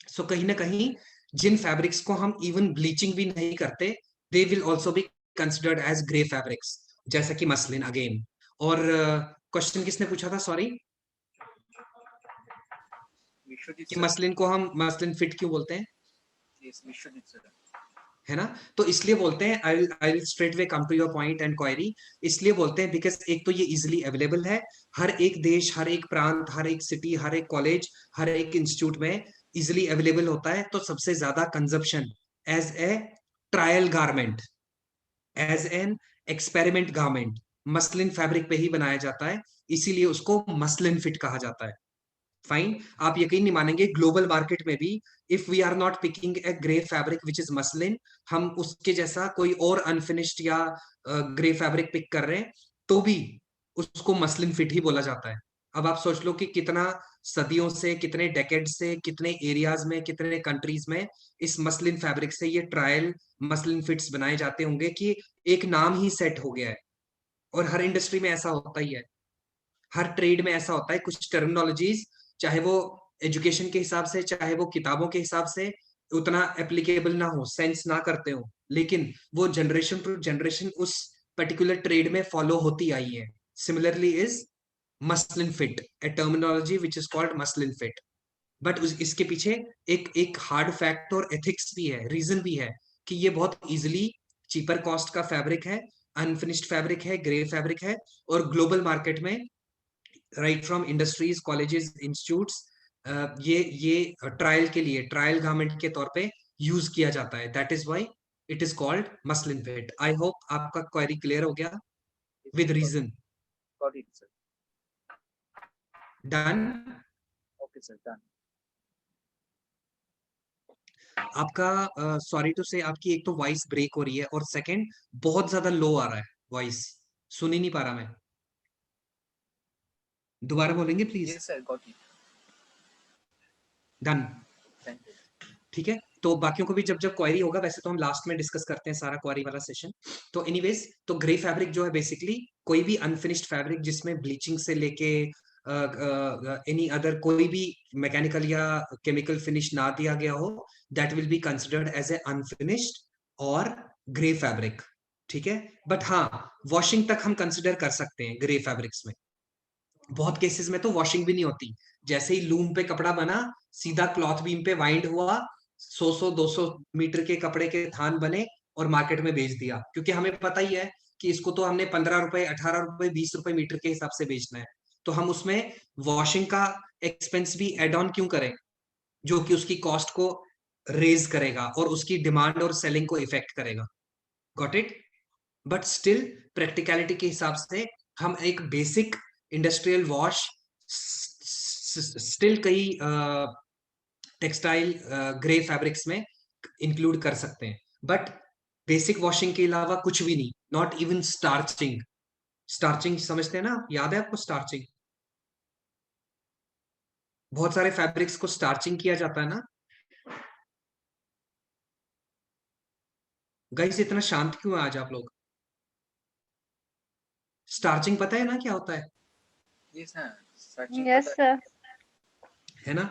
So कहीं ना कहीं जिन फैब्रिक्स को हम इवन ब्लीचिंग भी नहीं करते, they will also be considered as grey fabrics, जैसा कि मसलिन अगेन। और क्वेश्चन किसने पूछा था? सॉरी, विश्वजीत कि सर। मसलिन को हम मसलिन फिट क्यों बोलते हैं, यस, विश्वजीत सर। है ना? तो इसलिए बोलते हैं, I will straight way come to your point and query. इसलिए बोलते हैं बिकॉज एक तो ये इजिली अवेलेबल है, हर एक देश, हर एक प्रांत, हर एक सिटी, हर एक कॉलेज, हर एक इंस्टीट्यूट में इजिली अवेलेबल होता है। तो सबसे ज्यादा consumption as a trial garment, as an experiment garment muslin fabric पे ही बनाया जाता है, इसीलिए उसको मसलिन फिट कहा जाता है। फाइन, आप यकीन नहीं मानेंगे, ग्लोबल मार्केट में भी if we are not picking a grey fabric which is muslin, हम उसके जैसा कोई और अनफिनिश्ड या ग्रे फैब्रिक पिक कर रहे हैं तो भी उसको मसलिन फिट ही बोला जाता है। अब आप सोच लो कि कितना सदियों से, कितने डेकेड से, कितने एरियाज में, कितने कंट्रीज में इस मसलिन फैब्रिक से ये ट्रायल मसलिन फिट्स बनाए जाते होंगे कि एक नाम ही सेट हो गया है। और हर इंडस्ट्री में ऐसा होता ही है, हर ट्रेड में ऐसा होता है। कुछ टर्मिनोलॉजीज, चाहे वो एजुकेशन के हिसाब से, चाहे वो किताबों के हिसाब से उतना एप्लीकेबल ना हो, सेंस ना करते हो, लेकिन वो जनरेशन टू जनरेशन उस पर्टिकुलर ट्रेड में फॉलो होती आई है। Similarly is muslin fit, A terminology which is called muslin fit. But इसके पीछे एक एक हार्ड फैक्ट और एथिक्स भी है, रीजन भी है कि ये बहुत इजिली चीपर कॉस्ट का फैब्रिक है, अनफिनिश्ड फैब्रिक है, ग्रे फैब्रिक है, और ग्लोबल मार्केट में right from industries, colleges, institutes, ये ट्रायल के लिए, ट्रायल गारमेंट के तौर पे यूज किया जाता है। That is why it is called muslin fit. I hope आपका क्वेरी क्लियर हो गया with reason. Got it sir. Done. Okay sir, done. आपका सॉरी टू से आपकी एक तो वॉइस ब्रेक हो रही है, और सेकंड बहुत ज्यादा लो आ रहा है वॉइस, सुन ही नहीं पा रहा मैं। दोबारा बोलेंगे please? Yes sir, got it. Done. Thank you. ठीक है, तो बाकियों को भी जब जब क्वेरी होगा, वैसे तो हम लास्ट में डिस्कस करते हैं सारा क्वेरी वाला सेशन। तो एनीवेज, तो ग्रे फैब्रिक जो है बेसिकली कोई भी अनफिनिश्ड फैब्रिक जिसमें ब्लीचिंग से लेके एनी अदर कोई भी मैकेनिकल या केमिकल फिनिश ना दिया गया हो, that will be considered as a unfinished और ग्रे फैब्रिक। ठीक है, बट हाँ, वॉशिंग तक हम कंसिडर कर सकते हैं ग्रे फैब्रिक्स में। बहुत केसेस में तो वॉशिंग भी नहीं होती, जैसे ही लूम पे कपड़ा बना, सीधा क्लॉथ बीम पे वाइंड हुआ, 100-200 मीटर के कपड़े के थान बने और मार्केट में बेच दिया, क्योंकि हमें पता ही है कि इसको तो हमने 15 रुपए, 18 रुपए, 20 रुपए मीटर के हिसाब से बेचना है। तो हम उसमें वॉशिंग का एक्सपेंस भी एड ऑन क्यों करें, जो कि उसकी कॉस्ट को रेज करेगा और उसकी डिमांड और सेलिंग को इफेक्ट करेगा। Got it? But still practicality के हिसाब से हम एक बेसिक इंडस्ट्रियल वॉश स्टिल कई टेक्सटाइल ग्रे फैब्रिक्स में इंक्लूड कर सकते हैं, बट बेसिक वॉशिंग के अलावा कुछ भी नहीं, नॉट इवन स्टार्चिंग। स्टार्चिंग समझते हैं ना, याद है आपको स्टार्चिंग? बहुत सारे फैब्रिक्स को स्टार्चिंग किया जाता है ना। गाइस इतना शांत क्यों है आज आप लोग? स्टार्चिंग पता है ना क्या होता है? यस सर, सर्चिंग यस पता है। है ना?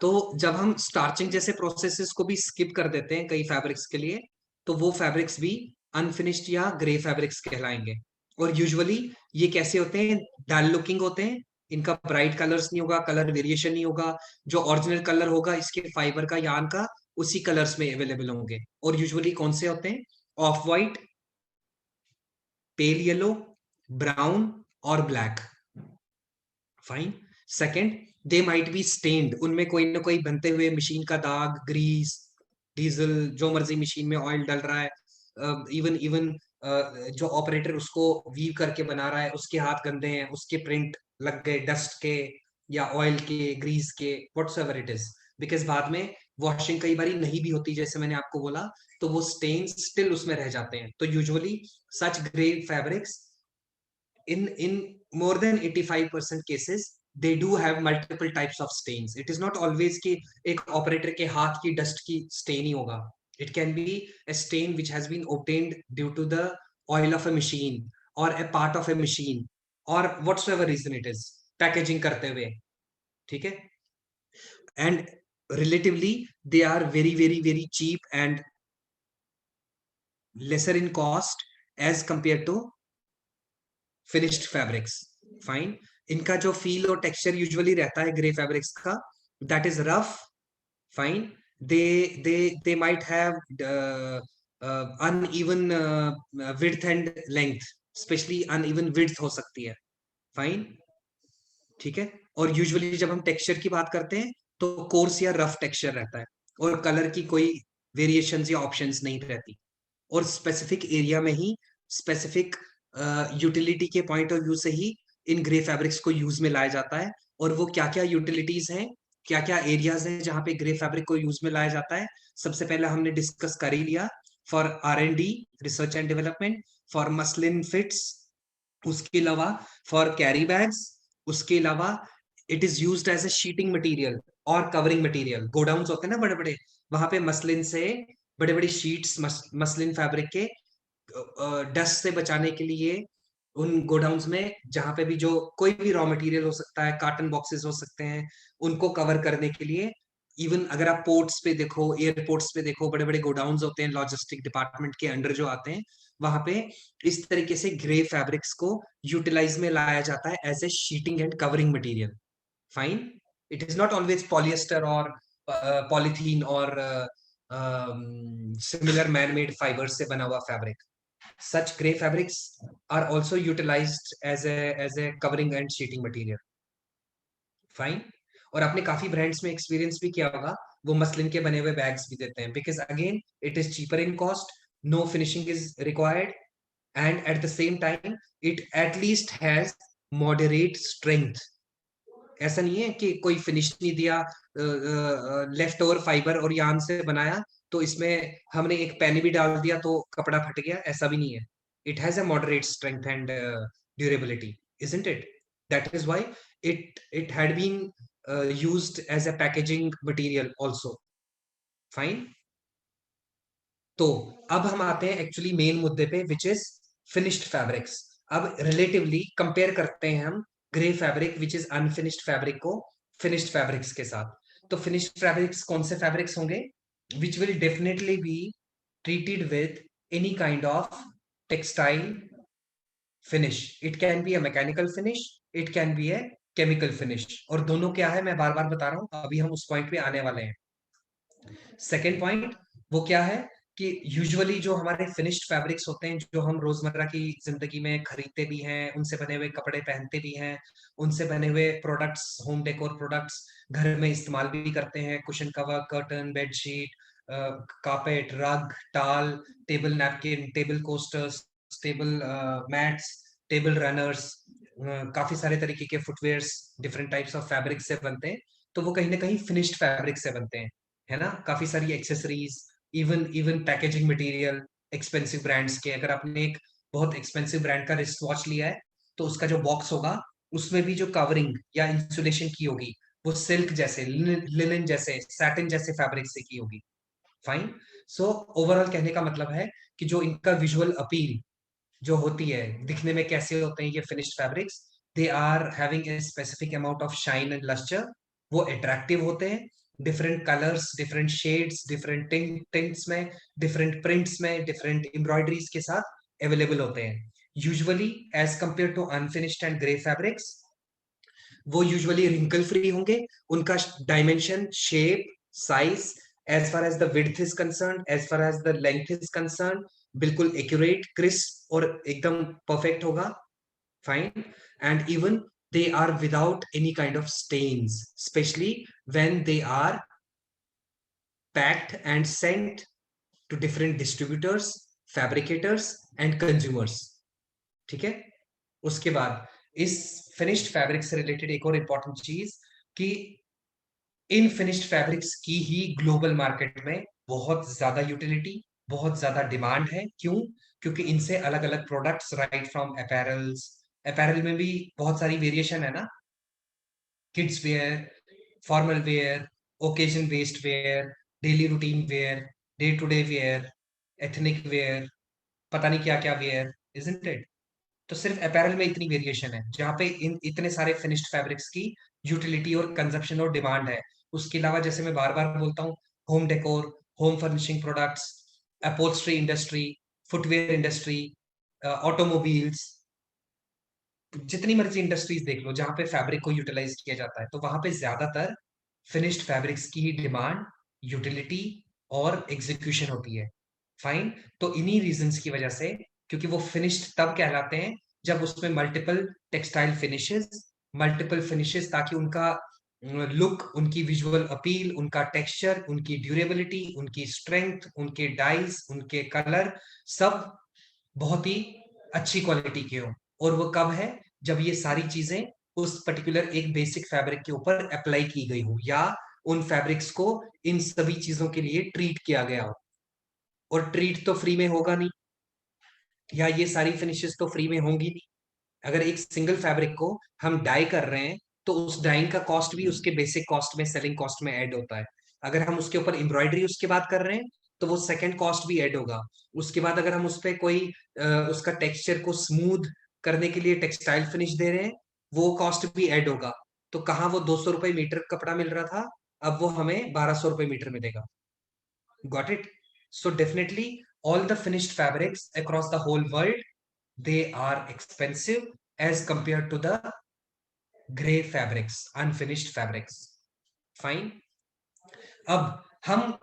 तो जब हम स्टार्चिंग जैसे प्रोसेसेस को भी स्किप कर देते हैं कई फैब्रिक्स के लिए, तो वो फैब्रिक्स भी अनफिनिश्ड या ग्रे फैब्रिक्स कहलाएंगे। और यूजुअली ये कैसे होते हैं? डल लुकिंग होते हैं, इनका ब्राइट कलर्स नहीं होगा, कलर वेरिएशन नहीं होगा, जो ओरिजिनल कलर होगा इसके फाइबर का, यान का, उसी कलर्स में अवेलेबल होंगे। और यूजुअली कौन से होते हैं? Off white, pale yellow, brown और black. Fine. Second, they might be stained, उनमें कोई ना कोई बनते हुए मशीन का दाग, ग्रीस, डीजल, जो मर्जी मशीन में ऑयल डल रहा है, इवन इवन जो ऑपरेटर उसको वीव करके बना रहा है उसके हाथ गंदे हैं, उसके प्रिंट लग गए डस्ट के या ऑयल के, ग्रीस के, व्हाटसएवर इट इज। बिकॉज बाद में वॉशिंग कई बार नहीं भी होती, जैसे मैंने आपको बोला, तो वो स्टेन्स स्टिल उसमें रह जाते हैं। तो usually such grey fabrics in more than 85% cases they do have multiple types of stains. It is not always कि एक operator के हाथ की dust की stain ही होगा. It can be a stain which has been obtained due to the oil of a machine or a part of a machine or whatsoever reason it is, packaging करते हुए, ठीक है? And relatively they are very very very cheap and lesser in cost as compared to finished fabrics. Fine. इनका जो फील और टेक्सचर यूजुअली रहता है ग्रे फैब्रिक्स का, that is rough, fine. They might have uneven width and length, especially uneven width हो सकती है, fine, ठीक है। और यूजुअली जब हम टेक्सचर की बात करते हैं तो कोर्स या रफ टेक्सचर रहता है और कलर की कोई वेरिएशंस या ऑप्शंस नहीं रहती, और स्पेसिफिक एरिया में ही स्पेसिफिक यूटिलिटी के पॉइंट ऑफ व्यू से ही इन ग्रे फैब्रिक्स को यूज में लाया जाता है। और वो क्या क्या यूटिलिटीज हैं, क्या क्या एरियाज हैं जहां पे ग्रे फैब्रिक को यूज में लाया जाता है, सबसे पहले हमने डिस्कस कर ही लिया। For R&D, research and development, for muslin fits, उसके अलावा फॉर कैरी बैग्स, उसके अलावा it is used as a sheeting material और कवरिंग मटेरियल। गोडाउन्स होते हैं ना बड़े बड़े, वहां पे मसलिन से बड़े बड़े शीट्स मसलिन फैब्रिक के डस्ट से बचाने के लिए उन गोडाउन्स में जहां पे भी जो कोई भी रॉ मटेरियल हो सकता है, कार्टन बॉक्सेस हो सकते हैं, उनको कवर करने के लिए। इवन अगर आप पोर्ट्स पे देखो, एयरपोर्ट्स पे देखो, बड़े बड़े गोडाउन्स होते हैं लॉजिस्टिक डिपार्टमेंट के अंडर जो आते हैं, वहां पे इस तरीके से ग्रे फैब्रिक्स को यूटिलाइज में लाया जाता है as a sheeting and covering material, fine. It is not always polyester और पॉलीथीन और सिमिलर मैन-मेड फाइबर्स से बना हुआ फैब्रिक। Such gray fabrics are also utilized as a covering and sheeting material. Fine. और आपने काफी ब्रांड्स में एक्सपीरियंस भी किया होगा, वो मसलिन के बने हुए बैग्स भी देते हैं, because again it is cheaper in cost, no finishing is required, and at the same time it at least has moderate strength. ऐसा नहीं है कि कोई फिनिश नहीं दिया, लेफ्ट ओवर फाइबर और यार्न से बनाया तो इसमें हमने एक पेन भी डाल दिया तो कपड़ा फट गया, ऐसा भी नहीं है। It has a moderate strength and durability, isn't it? That is why it had been used as a packaging material also. Fine. तो अब हम आते हैं एक्चुअली मेन मुद्दे पे, विच इज फिनिश्ड फैब्रिक्स। अब रिलेटिवली कंपेयर करते हैं हम grey fabric which is unfinished fabric को फिनिश्ड फैब्रिक्स के साथ। तो फिनिश्ड फैब्रिक्स कौन से फैब्रिक्स होंगे? Which will definitely be treated with any kind of textile finish. It can be a mechanical finish, it can be a chemical finish. और दोनों क्या है मैं बार बार बता रहा हूं, अभी हम उस पॉइंट पे आने वाले हैं। सेकेंड पॉइंट वो क्या है कि यूजुअली जो हमारे फिनिश्ड फैब्रिक्स होते हैं, जो हम रोजमर्रा की जिंदगी में खरीदते भी हैं, उनसे बने हुए कपड़े पहनते भी हैं, उनसे बने हुए प्रोडक्ट्स, होम डेकोर प्रोडक्ट्स घर में इस्तेमाल भी करते हैं, cushion cover, curtain, bedsheet, carpet, रग, टाल, table napkin, table coasters, table mats, table runners, काफी सारे तरीके के footwears different types of fabric से बनते हैं। तो वो कहीं ना कहीं फिनिश्ड फैब्रिक से बनते हैं, है ना। काफी सारी accessories, even even packaging material expensive brands के। अगर आपने एक बहुत एक्सपेंसिव ब्रांड का रिस्ट वॉच लिया है तो उसका जो बॉक्स होगा उसमें भी जो कवरिंग या इंसुलेशन की होगी वो सिल्क जैसे, लिनन जैसे, सैटिन जैसे फैब्रिक से की होगी, फाइन। सो ओवरऑल कहने का मतलब है कि जो इनका विजुअल अपील जो होती है, दिखने में कैसे होते हैं ये finished fabrics, they are having a specific amount of shine and lustre. वो अट्रैक्टिव होते हैं, different colours, different shades, different tints में, डिफरेंट प्रिंट्स में, डिफरेंट एम्ब्रॉयडरीज के साथ अवेलेबल होते हैं। Usually as compare to unfinished and grey fabrics, वो यूजुअली रिंकल फ्री होंगे। उनका dimension, shape, size, as far as the width is concern, as far as the length is concern, बिल्कुल एक्यूरेट, क्रिस्प और एकदम परफेक्ट होगा, fine. And even they are without any kind of stains, especially when they are packed and sent to different distributors, fabricators and consumers, ठीक है। उसके बाद इस फिनिश्ड फैब्रिक से रिलेटेड एक और इंपॉर्टेंट चीज कि इन फिनिश्ड फैब्रिक्स की ही ग्लोबल मार्केट में बहुत ज्यादा यूटिलिटी, बहुत ज्यादा डिमांड है। क्यों? क्योंकि इनसे अलग अलग products, right from apparels, apparel में भी बहुत सारी वेरिएशन है ना, kids wear, formal wear, occasion based wear, daily routine wear, day to day wear, ethnic wear, पता नहीं क्या क्या वेयर, इजंट इट? तो सिर्फ अपैरल में इतनी वेरिएशन है जहाँ पे इन इतने सारे फिनिश्ड फैब्रिक्स की यूटिलिटी और कंजप्शन और डिमांड है। उसके अलावा जैसे मैं बार बार बोलता हूँ, home decor, home furnishing products, upholstery industry, footwear industry, automobiles, जितनी मर्जी इंडस्ट्रीज देख लो जहाँ पे फैब्रिक को यूटिलाइज किया जाता है, तो वहां पे ज्यादातर फिनिश्ड फैब्रिक्स की डिमांड, यूटिलिटी और एग्जीक्यूशन होती है। फाइन। तो इन्हीं रीजंस की वजह से, क्योंकि वो फिनिश्ड तब कहलाते हैं जब उसमें मल्टीपल टेक्सटाइल फिनिशेस, ताकि उनका लुक, उनकी विजुअल अपील, उनका टेक्सचर, उनकी ड्यूरेबिलिटी, उनकी स्ट्रेंथ, उनके डाइज, उनके कलर, सब बहुत ही अच्छी क्वालिटी के हो। और वो कब है? जब ये सारी चीजें उस पर्टिकुलर एक बेसिक फैब्रिक के ऊपर अप्लाई की गई हो, या उन फैब्रिक्स को इन सभी चीजों के लिए ट्रीट किया गया हो। और ट्रीट तो फ्री में होगा नहीं, या ये सारी फिनिशेस तो फ्री में होंगी नहीं। अगर एक सिंगल फैब्रिक को हम डाई कर रहे हैं, तो उस डाइंग का कॉस्ट भी उसके बेसिक कॉस्ट में, सेलिंग कॉस्ट में ऐड होता है। अगर हम उसके ऊपर एम्ब्रॉयडरी उसके बाद कर रहे हैं, तो वो सेकंड कॉस्ट भी ऐड होगा। उसके बाद अगर हम उस पे कोई उसका टेक्सचर को स्मूथ करने के लिए टेक्सटाइल फिनिश दे रहे हैं, वो कॉस्ट भी ऐड होगा। तो कहाँ वो 200 रुपए मीटर कपड़ा मिल रहा था, अब वो हमें 1200 रुपए मीटर मिलेगा। Got it? So definitely all the finished fabrics across the whole world, they are expensive as compared to the gray fabrics, unfinished fabrics. Fine. अब हम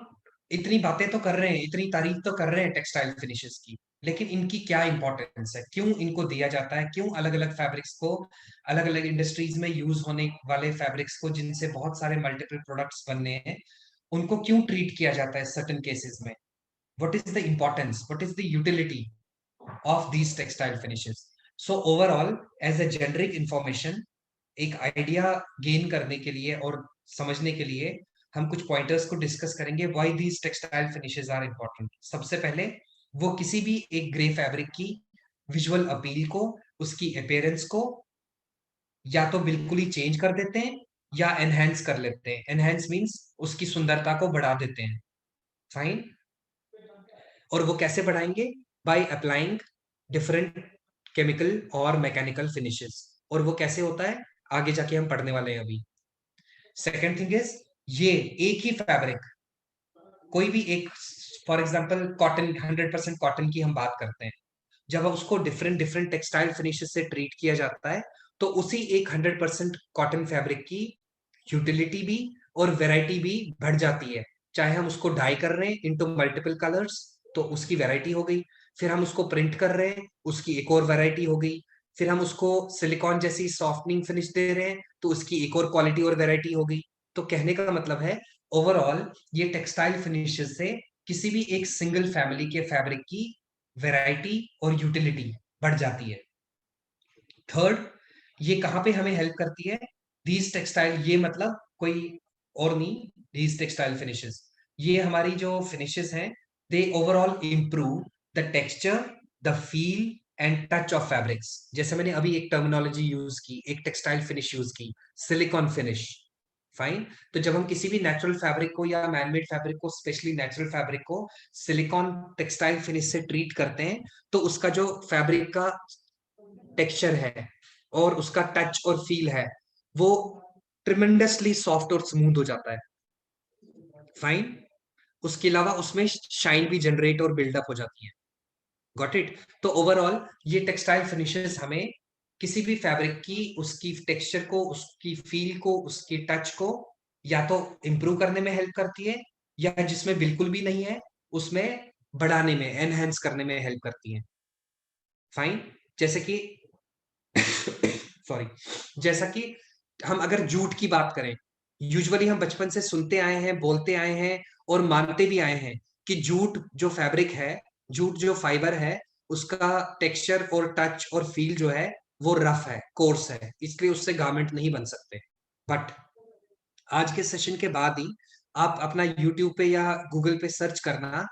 इतनी बातें तो कर रहे हैं, इतनी तारीफ तो कर रहे हैं टेक्सटाइल फिनिशेस की, लेकिन इनकी क्या इंपॉर्टेंस है? क्यों इनको दिया जाता है? क्यों अलग अलग फैब्रिक्स को, अलग अलग इंडस्ट्रीज में यूज होने वाले फैब्रिक्स को, जिनसे बहुत सारे मल्टीपल प्रोडक्ट्स बनने हैं, उनको क्यों ट्रीट किया जाता है सर्टेन केसेस में? What is the importance, what is the utility of these textile finishes? So overall, as a generic information, एक आइडिया गेन करने के लिए और समझने के लिए हम कुछ पॉइंटर्स को डिस्कस करेंगे। Why these textile finishes are important? सबसे पहले, वो किसी भी एक ग्रे फैब्रिक की विजुअल अपील को, उसकी अपीयरेंस को या तो बिल्कुल ही चेंज कर देते हैं, या एनहेंस कर लेते हैं। एनहेंस मीन्स उसकी सुंदरता को बढ़ा देते हैं। फाइन। और वो कैसे बढ़ाएंगे? बाय अप्लाइंग डिफरेंट केमिकल और मैकेनिकल फिनिशेस। और वो कैसे होता है, आगे जाके हम पढ़ने वाले हैं अभी। सेकेंड थिंग इज, ये एक ही फैब्रिक, कोई भी एक, फॉर एग्जांपल कॉटन, 100% कॉटन की हम बात करते हैं, जब उसको डिफरेंट डिफरेंट टेक्सटाइल फिनिशेस से ट्रीट किया जाता है, तो उसी एक 100% कॉटन फैब्रिक की यूटिलिटी भी और वैरायटी भी बढ़ जाती है। चाहे हम उसको डाई कर रहे हैं इनटू मल्टीपल कलर्स, तो उसकी वैरायटी हो गई। फिर हम उसको प्रिंट कर रहे हैं, उसकी एक और वैरायटी हो गई। फिर हम उसको सिलिकॉन जैसी सॉफ्टनिंग फिनिश दे रहे हैं, तो उसकी एक और क्वालिटी और वैरायटी हो गई। तो कहने का मतलब है, ओवरऑल ये टेक्सटाइल फिनिशेस से किसी भी एक सिंगल फैमिली के फैब्रिक की वैरायटी और यूटिलिटी बढ़ जाती है। थर्ड, ये कहाँ पे हमें हेल्प करती है? दीज टेक्सटाइल, ये मतलब कोई और नहीं, दीज टेक्सटाइल फिनिशेस, ये हमारी जो फिनिशेस हैं, they overall improve the texture, the feel and touch of fabrics. जैसे मैंने अभी एक टर्मिनोलॉजी यूज की, एक टेक्सटाइल फिनिश यूज की, सिलिकॉन फिनिश। फाइन। तो जब हम किसी भी नेचुरल फैब्रिक को या मैनमेड फैब्रिक को, स्पेशली नेचुरल फैब्रिक को सिलिकॉन टेक्सटाइल फिनिश से ट्रीट करते हैं, तो उसका जो फैब्रिक का टेक्सचर है और उसका टच और फील है, वो ट्रिमेंडसली सॉफ्ट और स्मूथ हो जाता है। फाइन। उसके अलावा उसमें शाइन भी जनरेट और बिल्डअप हो जाती है। Got it? तो ओवरऑल ये टेक्सटाइल फिनिशेस हमें किसी भी फैब्रिक की, उसकी टेक्सचर को, उसकी फील को, उसकी टच को या तो इंप्रूव करने में हेल्प करती है, या जिसमें बिल्कुल भी नहीं है उसमें बढ़ाने में, एनहेंस करने में हेल्प करती है। फाइन। जैसे कि सॉरी, जैसा कि हम अगर जूट की बात करें, यूजुअली हम बचपन से सुनते आए हैं, बोलते आए हैं और मानते भी आए हैं कि जूट जो फैब्रिक है, जूट जो फाइबर है, उसका टेक्सचर और टच और फील जो है वो रफ है, कोर्स है, इसलिए उससे गारमेंट नहीं बन सकते। बट आज के सेशन के बाद ही आप अपना यूट्यूब पे या गूगल पे सर्च करना,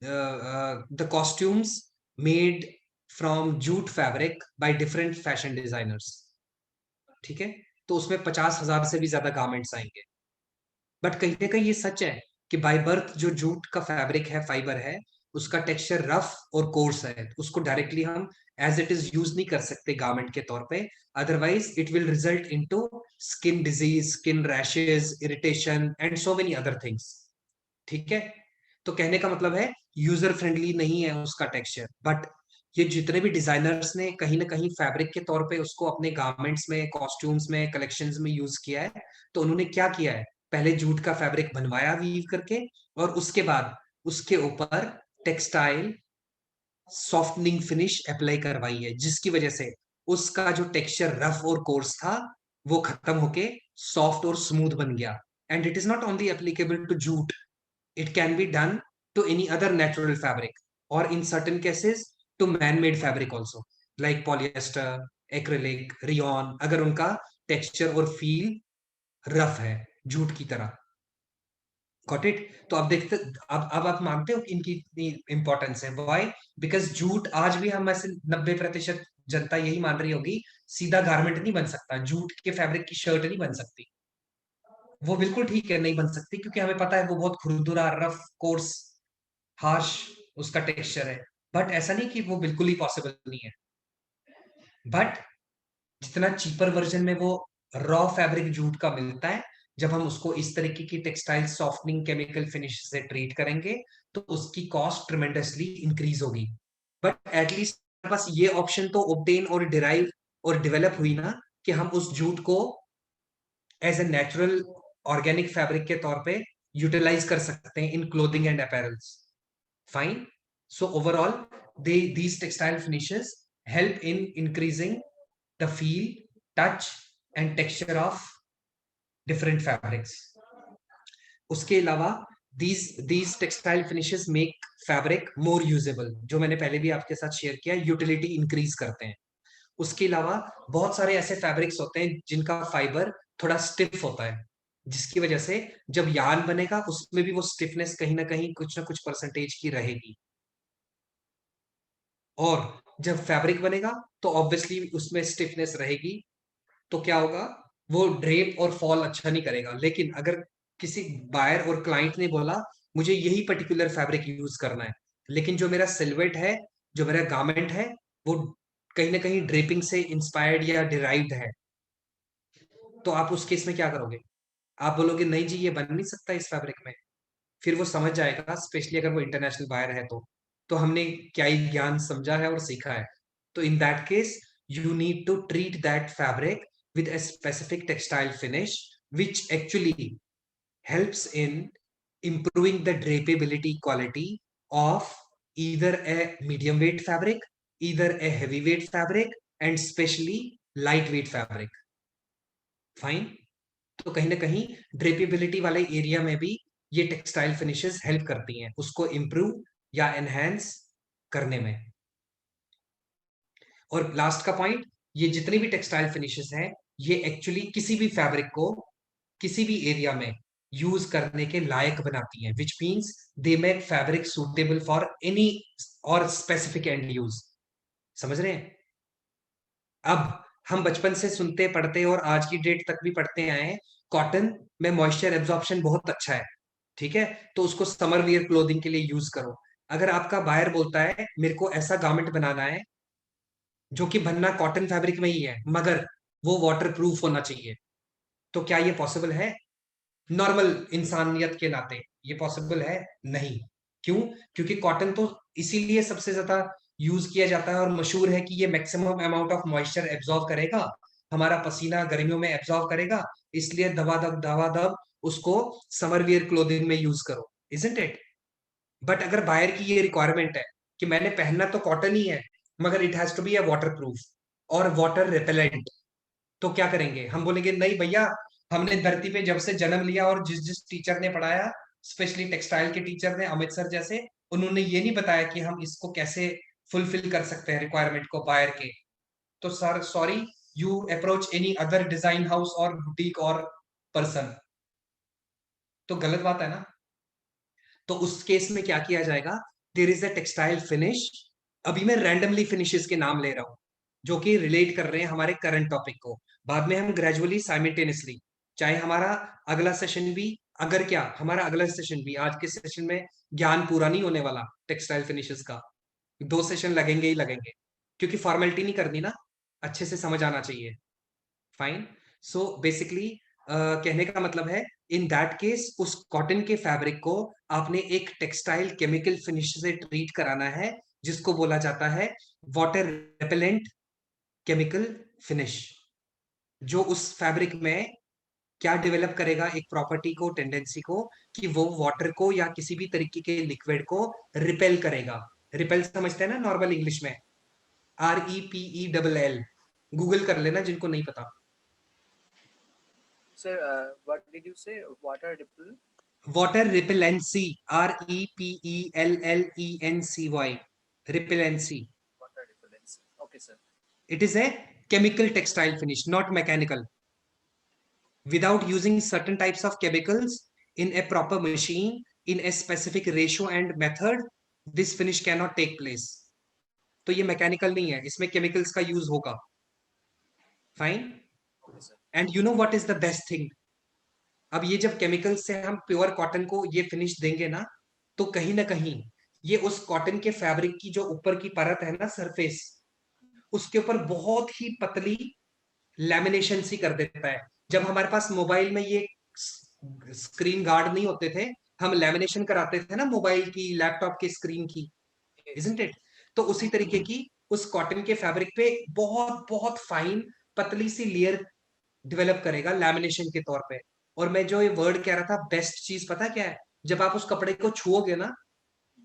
the costumes made from jute fabric by different fashion designers. ठीक है? तो उसमें 50,000 से भी ज्यादा गारमेंट्स आएंगे। बट कहीं ना कहीं ये सच है कि बाय बर्थ जो जूट का फैब्रिक है, फाइबर है, उसका टेक्सचर रफ और कोर्स है, उसको डायरेक्टली हम एज इट इज यूज नहीं कर सकते गारमेंट के तौर पे। Otherwise it will result into skin disease, skin rashes, irritation and so many other things. ठीक है? तो कहने का मतलब है, यूजर फ्रेंडली नहीं है उसका टेक्सचर। बट ये जितने भी डिजाइनर्स ने कहीं ना कहीं फैब्रिक के तौर पे उसको अपने गारमेंट्स में, कॉस्ट्यूम्स में, कलेक्शंस में यूज किया है, तो उन्होंने क्या किया है? पहले जूट का फैब्रिक बनवाया वीव करके, और उसके बाद उसके ऊपर टेक्सटाइल सॉफ्टनिंग फिनिश अप्लाई करवाई है, जिसकी वजह से उसका जो टेक्सचर रफ और कोर्स था वो खत्म होके सॉफ्ट और स्मूथ बन गया। And it is not only applicable to jute, it can be done to any other natural fabric, or in certain cases to man-made fabric also, like polyester, acrylic, rayon, अगर उनका टेक्सचर और फील रफ है जूट की तरह। Got it? तो अब देखते, अब आप मानते हो कि इनकी इतनी इंपॉर्टेंस है। व्हाई? बिकॉज जूट आज भी हम ऐसे 90% जनता यही मान रही होगी सीधा गारमेंट नहीं बन सकता, जूट के फैब्रिक की शर्ट नहीं बन सकती। वो बिल्कुल ठीक है, नहीं बन सकती, क्योंकि हमें पता है वो बहुत खुरदुरा, रफ, कोर्स, हार्श उसका टेक्सचर है। बट ऐसा नहीं कि वो बिल्कुल ही पॉसिबल नहीं है। बट जितना चीपर वर्जन में वो रॉ फैब्रिक जूट का मिलता है, जब हम उसको इस तरीके की टेक्सटाइल सॉफ्टनिंग केमिकल फिनिश से ट्रीट करेंगे तो उसकी कॉस्ट ट्रिमेंडसली इंक्रीज होगी। बट एटलीस्ट हमारे पास ये ऑप्शन तो ऑब्टेन और डिराइव और डेवलप हुई ना, कि हम उस जूट को as a natural organic fabric के तौर पे यूटिलाइज कर सकते हैं in clothing and apparels. Fine. So overall, these textile finishes help in increasing the feel, touch, and texture of different fabrics. उसके अलावा these textile finishes make fabric more usable, जो मैंने पहले भी आपके साथ शेयर किया, यूटिलिटी इंक्रीज करते हैं। उसके अलावा बहुत सारे ऐसे फैब्रिक्स होते हैं जिनका फाइबर थोड़ा स्टिफ होता है, जिसकी वजह से जब यार्न बनेगा उसमें भी वो स्टिफनेस कहीं ना कहीं कुछ ना कुछ परसेंटेज की रहेगी। और जब फैब्रिक बनेगा तो ऑब्वियसली उसमें स्टिफनेस रहेगी, तो क्या होगा, वो ड्रेप और फॉल अच्छा नहीं करेगा। लेकिन अगर किसी बायर और क्लाइंट ने बोला मुझे यही पर्टिकुलर फैब्रिक यूज करना है, लेकिन जो मेरा सिलवेट है, जो मेरा गारमेंट है, वो कहीं ना कहीं ड्रेपिंग से इंस्पायर्ड या डिराइव्ड है, तो आप उस केस में क्या करोगे? आप बोलोगे नहीं जी ये बन नहीं सकता इस फैब्रिक में। फिर वो समझ जाएगा, स्पेशली अगर वो इंटरनेशनल बायर है तो हमने क्या ही ज्ञान समझा है और सीखा है। तो in that case you need to treat that fabric with a specific textile finish which actually helps in improving the drapability quality of either a medium weight fabric, either a heavy weight fabric, and especially lightweight fabric. Fine. तो कहीं ना कहीं ड्रेपेबिलिटी वाले एरिया में भी ये टेक्सटाइल फिनिशेस हेल्प करती हैं उसको इम्प्रूव या एनहेंस करने में। और लास्ट का पॉइंट, ये जितनी भी टेक्सटाइल फिनिशेस हैं ये एक्चुअली किसी भी फैब्रिक को किसी भी एरिया में यूज करने के लायक बनाती हैं, which means they make fabric suitable for any और स्पेसिफिक एंड यूज। समझ रहे हैं? अब हम बचपन से सुनते पढ़ते और आज की डेट तक भी पढ़ते आए हैं कॉटन में मॉइस्चर एब्जॉर्प्शन बहुत अच्छा है, ठीक है, तो उसको समर वियर क्लोथिंग के लिए यूज करो। अगर आपका बायर बोलता है मेरे को ऐसा गारमेंट बनाना है जो कि बनना कॉटन फैब्रिक में ही है मगर वो वाटर प्रूफ होना चाहिए, तो क्या ये पॉसिबल है? नॉर्मल इंसानियत के नाते ये पॉसिबल है? नहीं। क्यों? क्योंकि कॉटन तो इसीलिए सबसे ज्यादा यूज किया जाता है और मशहूर है कि ये maximum amount of moisture absorb करेगा, हमारा पसीना गर्मियों में एब्जॉर्ब करेगा, इसलिए दबा दब उसको समर वियर क्लोथिंग में यूज करो, इजंट इट? बट अगर बायर की ये रिक्वायरमेंट है कि मैंने पहनना तो कॉटन ही है मगर it has to be a water proof और वाटर रिपेलेंट, तो क्या करेंगे? हम बोलेंगे नहीं भैया, हमने धरती पे जब से जन्म लिया और जिस जिस टीचर ने पढ़ाया, स्पेशली टेक्सटाइल के टीचर ने, अमित सर जैसे, उन्होंने ये नहीं बताया कि हम इसको कैसे फुलफिल कर सकते हैं रिक्वायरमेंट को बायर के। तो sir sorry, you approach any other design house और बुटीक और पर्सन, तो गलत बात है ना। तो उस केस में क्या किया जाएगा? There is a textile finish, अभी मैं रैंडमली फिनिशेस के नाम ले रहा हूं जो कि रिलेट कर रहे हैं हमारे करंट टॉपिक को, बाद में हम ग्रेजुअली साइमल्टेनियसली, चाहे हमारा अगला सेशन भी, अगर क्या हमारा अगला सेशन भी, आज के सेशन में ज्ञान पूरा नहीं होने वाला टेक्सटाइल फिनिशेस का, 2 सेशन लगेंगे ही लगेंगे, क्योंकि फॉर्मेलिटी नहीं करनी ना, अच्छे से समझ आना चाहिए। फाइन। सो बेसिकली कहने का मतलब है इन दैट केस उस कॉटन के फैब्रिक को आपने एक टेक्सटाइल केमिकल फिनिश से ट्रीट कराना है, जिसको बोला जाता है वाटर रेपेलेंट केमिकल फिनिश, जो उस फैब्रिक में क्या डेवलप करेगा एक प्रॉपर्टी को, टेंडेंसी को, कि वो वाटर को या किसी भी तरीके के लिक्विड को रिपेल करेगा। रिपेल समझते हैं ना नॉर्मल इंग्लिश में, REPELL, गूगल कर लेना जिनको नहीं पता। Sir, what did you say? Water repel? Water repellency, REPELLENCY, repellency. Water repellence. Okay, sir. It is a chemical textile finish, not mechanical. Without using certain types of chemicals in a proper machine in a specific ratio and method, this finish cannot take place. तो ये मैकेनिकल नहीं है, इसमें केमिकल्स का यूज होगा। Fine. Okay, sir. And you know what is the best thing, अब ये जब केमिकल से हम प्योर कॉटन को ये फिनिश देंगे ना, तो कहीं ना कहीं ये उस कॉटन के फैब्रिक की जो ऊपर की परत है ना, सरफेस, उसके ऊपर बहुत ही पतली लैमिनेशन सी कर देता है। जब हमारे पास मोबाइल में ये स्क्रीन गार्ड नहीं होते थे, हम लैमिनेशन कराते थे ना मोबाइल की, लैपटॉप की स्क्रीन की, Yes. Isn't it? तो उसी तरीके की उस कॉटन के फैब्रिक पे बहुत बहुत फाइन पतली सी लेयर डेवलप करेगा लैमिनेशन के तौर पे। और मैं जो ये वर्ड कह रहा था, बेस्ट चीज पता क्या है? जब आप उस कपड़े को छुओगे ना,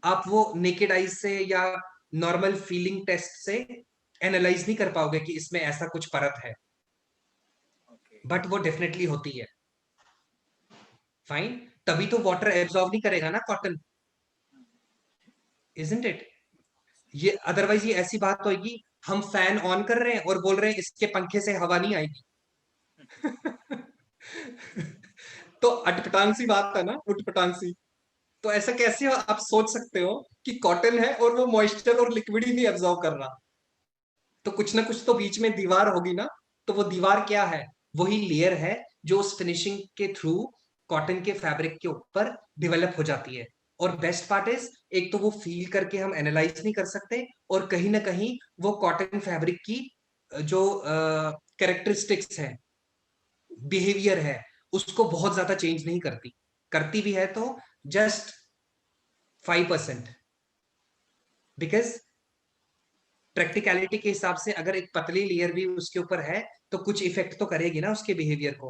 आप वो नेकेड आईज से या नॉर्मल फीलिंग टेस्ट से एनालाइज नहीं कर पाओगे कि इसमें ऐसा कुछ परत है, Okay. बट वो डेफिनेटली होती है। फाइन। तभी तो वाटर एब्जॉर्ब नहीं करेगा ना कॉटन, इजंट इट? ये अदरवाइज ये ऐसी बात होगी, हम फैन ऑन कर रहे हैं और बोल रहे हैं इसके पंखे से हवा नहीं आएगी। तो अटपटांग सी बात है ना, उटपटांग सी। तो ऐसा कैसे आप सोच सकते हो कि कॉटन है और वो मॉइस्चर और लिक्विड ही नहीं एब्जॉर्ब कर रहा? तो कुछ ना कुछ तो बीच में दीवार होगी ना। तो वो दीवार क्या है? वही लेयर है जो उस फिनिशिंग के थ्रू कॉटन के फैब्रिक के ऊपर डेवलप हो जाती है। और बेस्ट पार्ट इज, एक तो वो फील करके हम एनालाइज नहीं कर सकते, और कहीं ना कहीं वो कॉटन फैब्रिक की जो कैरेक्टरिस्टिक्स है, बिहेवियर है, उसको बहुत ज्यादा चेंज नहीं करती। करती भी है तो जस्ट 5%। बिकॉज प्रैक्टिकलिटी के हिसाब से अगर एक पतली लेयर भी उसके ऊपर है तो कुछ इफेक्ट तो करेगी ना उसके बिहेवियर को।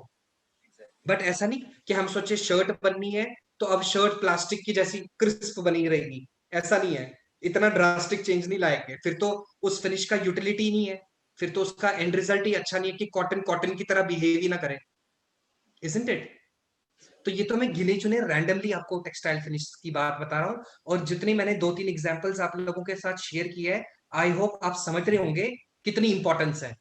Exactly. बट ऐसा नहीं कि हम सोचे शर्ट बननी है तो अब शर्ट प्लास्टिक की जैसी क्रिस्प बनी रहेगी, ऐसा नहीं है। इतना ड्रास्टिक चेंज नहीं लाएंगे, फिर तो उस फिनिश का यूटिलिटी नहीं है, फिर तो उसका एंड रिजल्ट ही अच्छा नहीं है कि कॉटन कॉटन की तरह बिहेव ही ना करे, इजंट इट? तो ये तो मैं गिने चुने रैंडमली आपको टेक्सटाइल फिनिश की बात बता रहा हूँ, और जितनी मैंने 2-3 एग्जांपल्स आप लोगों के साथ शेयर की है, आई होप आप समझ रहे होंगे कितनी इंपॉर्टेंस है।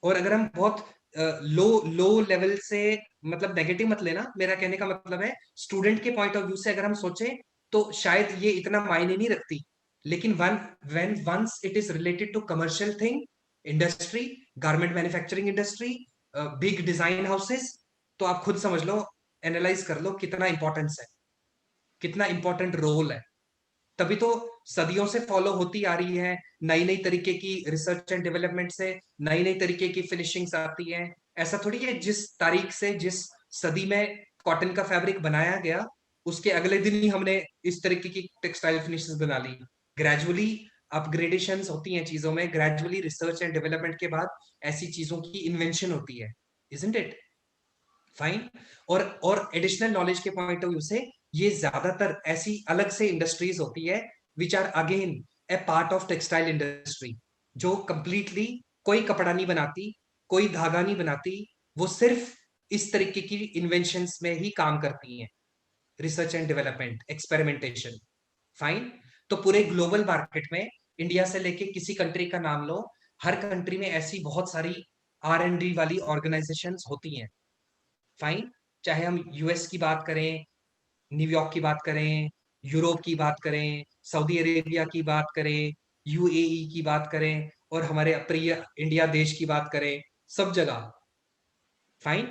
और अगर हम बहुत लो लो लेवल से, मतलब नेगेटिव मत लेना, मेरा कहने का मतलब है स्टूडेंट के पॉइंट ऑफ व्यू से अगर हम सोचें तो शायद ये इतना मायने नहीं रखती। लेकिन when once it is related to commercial thing, industry, garment manufacturing industry, big design houses, तो आप खुद समझ लो, एनालाइज कर लो कितना इंपॉर्टेंस है, कितना इंपॉर्टेंट रोल है। तभी तो सदियों से फॉलो होती आ रही है, नई नई तरीके की रिसर्च एंड डेवलपमेंट से नई नई तरीके की फिनिशिंग्स आती हैं। ऐसा थोड़ी है जिस तारीख से, जिस सदी में कॉटन का फैब्रिक बनाया गया, उसके अगले दिन ही हमने इस तरीके की टेक्सटाइल फिनिशेस बना ली। ग्रेजुअली अपग्रेडेशंस होती हैं चीजों में, ग्रेजुअली रिसर्च एंड डेवलपमेंट के बाद ऐसी चीजों की इन्वेंशन होती है, इजंट इट? फाइन। और एडिशनल नॉलेज के पॉइंट ऑफ व्यू से, ये ज्यादातर ऐसी अलग से इंडस्ट्रीज होती है which are again a part of textile industry, जो कंप्लीटली कोई कपड़ा नहीं बनाती, कोई धागा नहीं बनाती, वो सिर्फ इस तरीके की इन्वेंशंस में ही काम करती हैं, research and development, experimentation. Fine. तो पूरे ग्लोबल मार्केट में इंडिया से लेके किसी कंट्री का नाम लो, हर कंट्री में ऐसी बहुत सारी R&D वाली ऑर्गेनाइजेशंस होती हैं। फाइन। चाहे हम यूएस की बात करें, न्यूयॉर्क की बात करें, यूरोप की बात करें, सऊदी अरेबिया की बात करें, UAE की बात करें, और हमारे प्रिय इंडिया देश की बात करें, सब जगह। फाइन।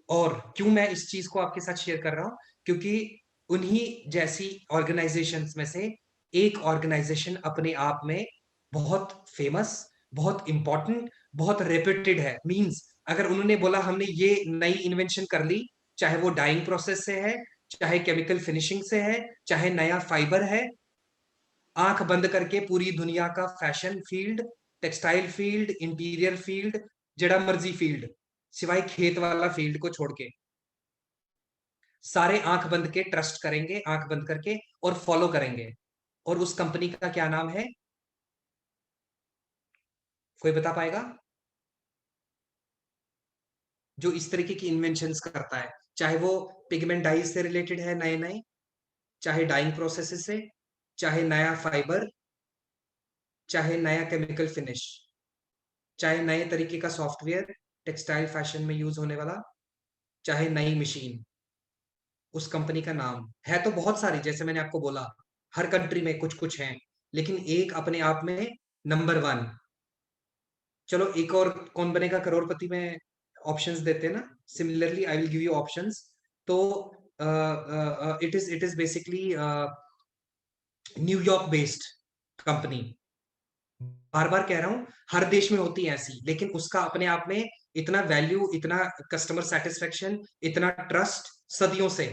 और क्यों मैं इस चीज को आपके साथ शेयर कर रहा हूं? क्योंकि उन्हीं जैसी ऑर्गेनाइजेशंस में से एक ऑर्गेनाइजेशन अपने आप में बहुत फेमस, बहुत इंपॉर्टेंट, बहुत रेप्यूटेड है। मींस अगर उन्होंने बोला हमने ये नई इन्वेंशन कर ली, चाहे वो डाइंग प्रोसेस से है, चाहे केमिकल फिनिशिंग से है, चाहे नया फाइबर है, आंख बंद करके पूरी दुनिया का fashion field, textile field, interior field, जड़ा मर्जी फील्ड, सिवाय खेत वाला फील्ड को छोड़ के। सारे आंख बंद के ट्रस्ट करेंगे, आंख बंद करके, और फॉलो करेंगे। और उस कंपनी का क्या नाम है? कोई बता पाएगा? जो इस तरीके की इन्वेंशंस करता है, चाहे वो पिगमेंट डाई से रिलेटेड है, नए नए, चाहे डाइंग प्रोसेस से, चाहे नया फाइबर, चाहे नया केमिकल फिनिश, चाहे नए तरीके का सॉफ्टवेयर टेक्सटाइल फैशन में यूज होने वाला, चाहे नई मशीन, उस कंपनी का नाम है। तो बहुत सारी, जैसे मैंने आपको बोला, हर कंट्री में कुछ कुछ हैं, लेकिन एक अपने आप में नंबर वन। चलो एक और, कौन बनेगा करोड़पति में ऑप्शंस देते हैं ना। Similarly I will give you options. तो it is basically New York based company. बार बार कह रहा हूं, हर देश में होती है ऐसी, लेकिन उसका अपने आप में इतना वैल्यू, इतना कस्टमर सेटिस्फेक्शन, इतना ट्रस्ट सदियों से।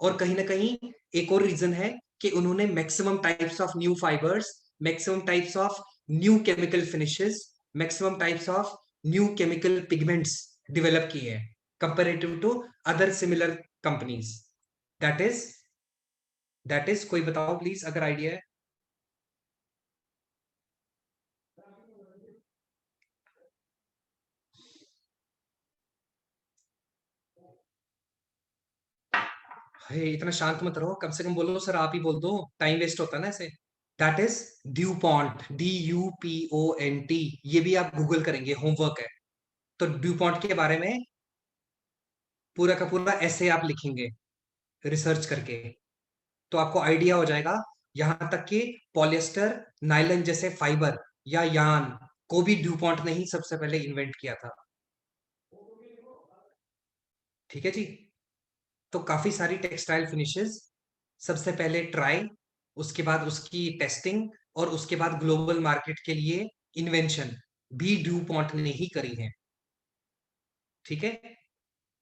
और कहीं ना कहीं एक और रीजन है कि उन्होंने maximum types of new fibres, maximum types of new chemical finishes, maximum types of new chemical pigments develop किए हैं comparative to other similar companies. That is कोई बताओ प्लीज अगर आइडिया है। हे, इतना शांत मत रहो, कम से कम बोलो सर, आप ही बोल दो, टाइम वेस्ट होता है ना ऐसे। That is Dupont, DUPONT। ये भी आप गूगल करेंगे, होमवर्क है। तो ड्यूपॉन्ट के बारे में पूरा का पूरा ऐसे आप लिखेंगे रिसर्च करके, तो आपको आइडिया हो जाएगा। यहां तक कि पॉलिएस्टर, नायलन जैसे फाइबर या यान को भी ड्यूपॉन्ट ने ही सबसे पहले इन्वेंट किया था। ठीक है जी। तो काफी सारी टेक्सटाइल फिनिशेस, सबसे पहले ट्राई, उसके बाद उसकी टेस्टिंग, और उसके बाद ग्लोबल मार्केट के लिए इन्वेंशन भी ड्यूपॉन्ट ने ही करी है। ठीक है।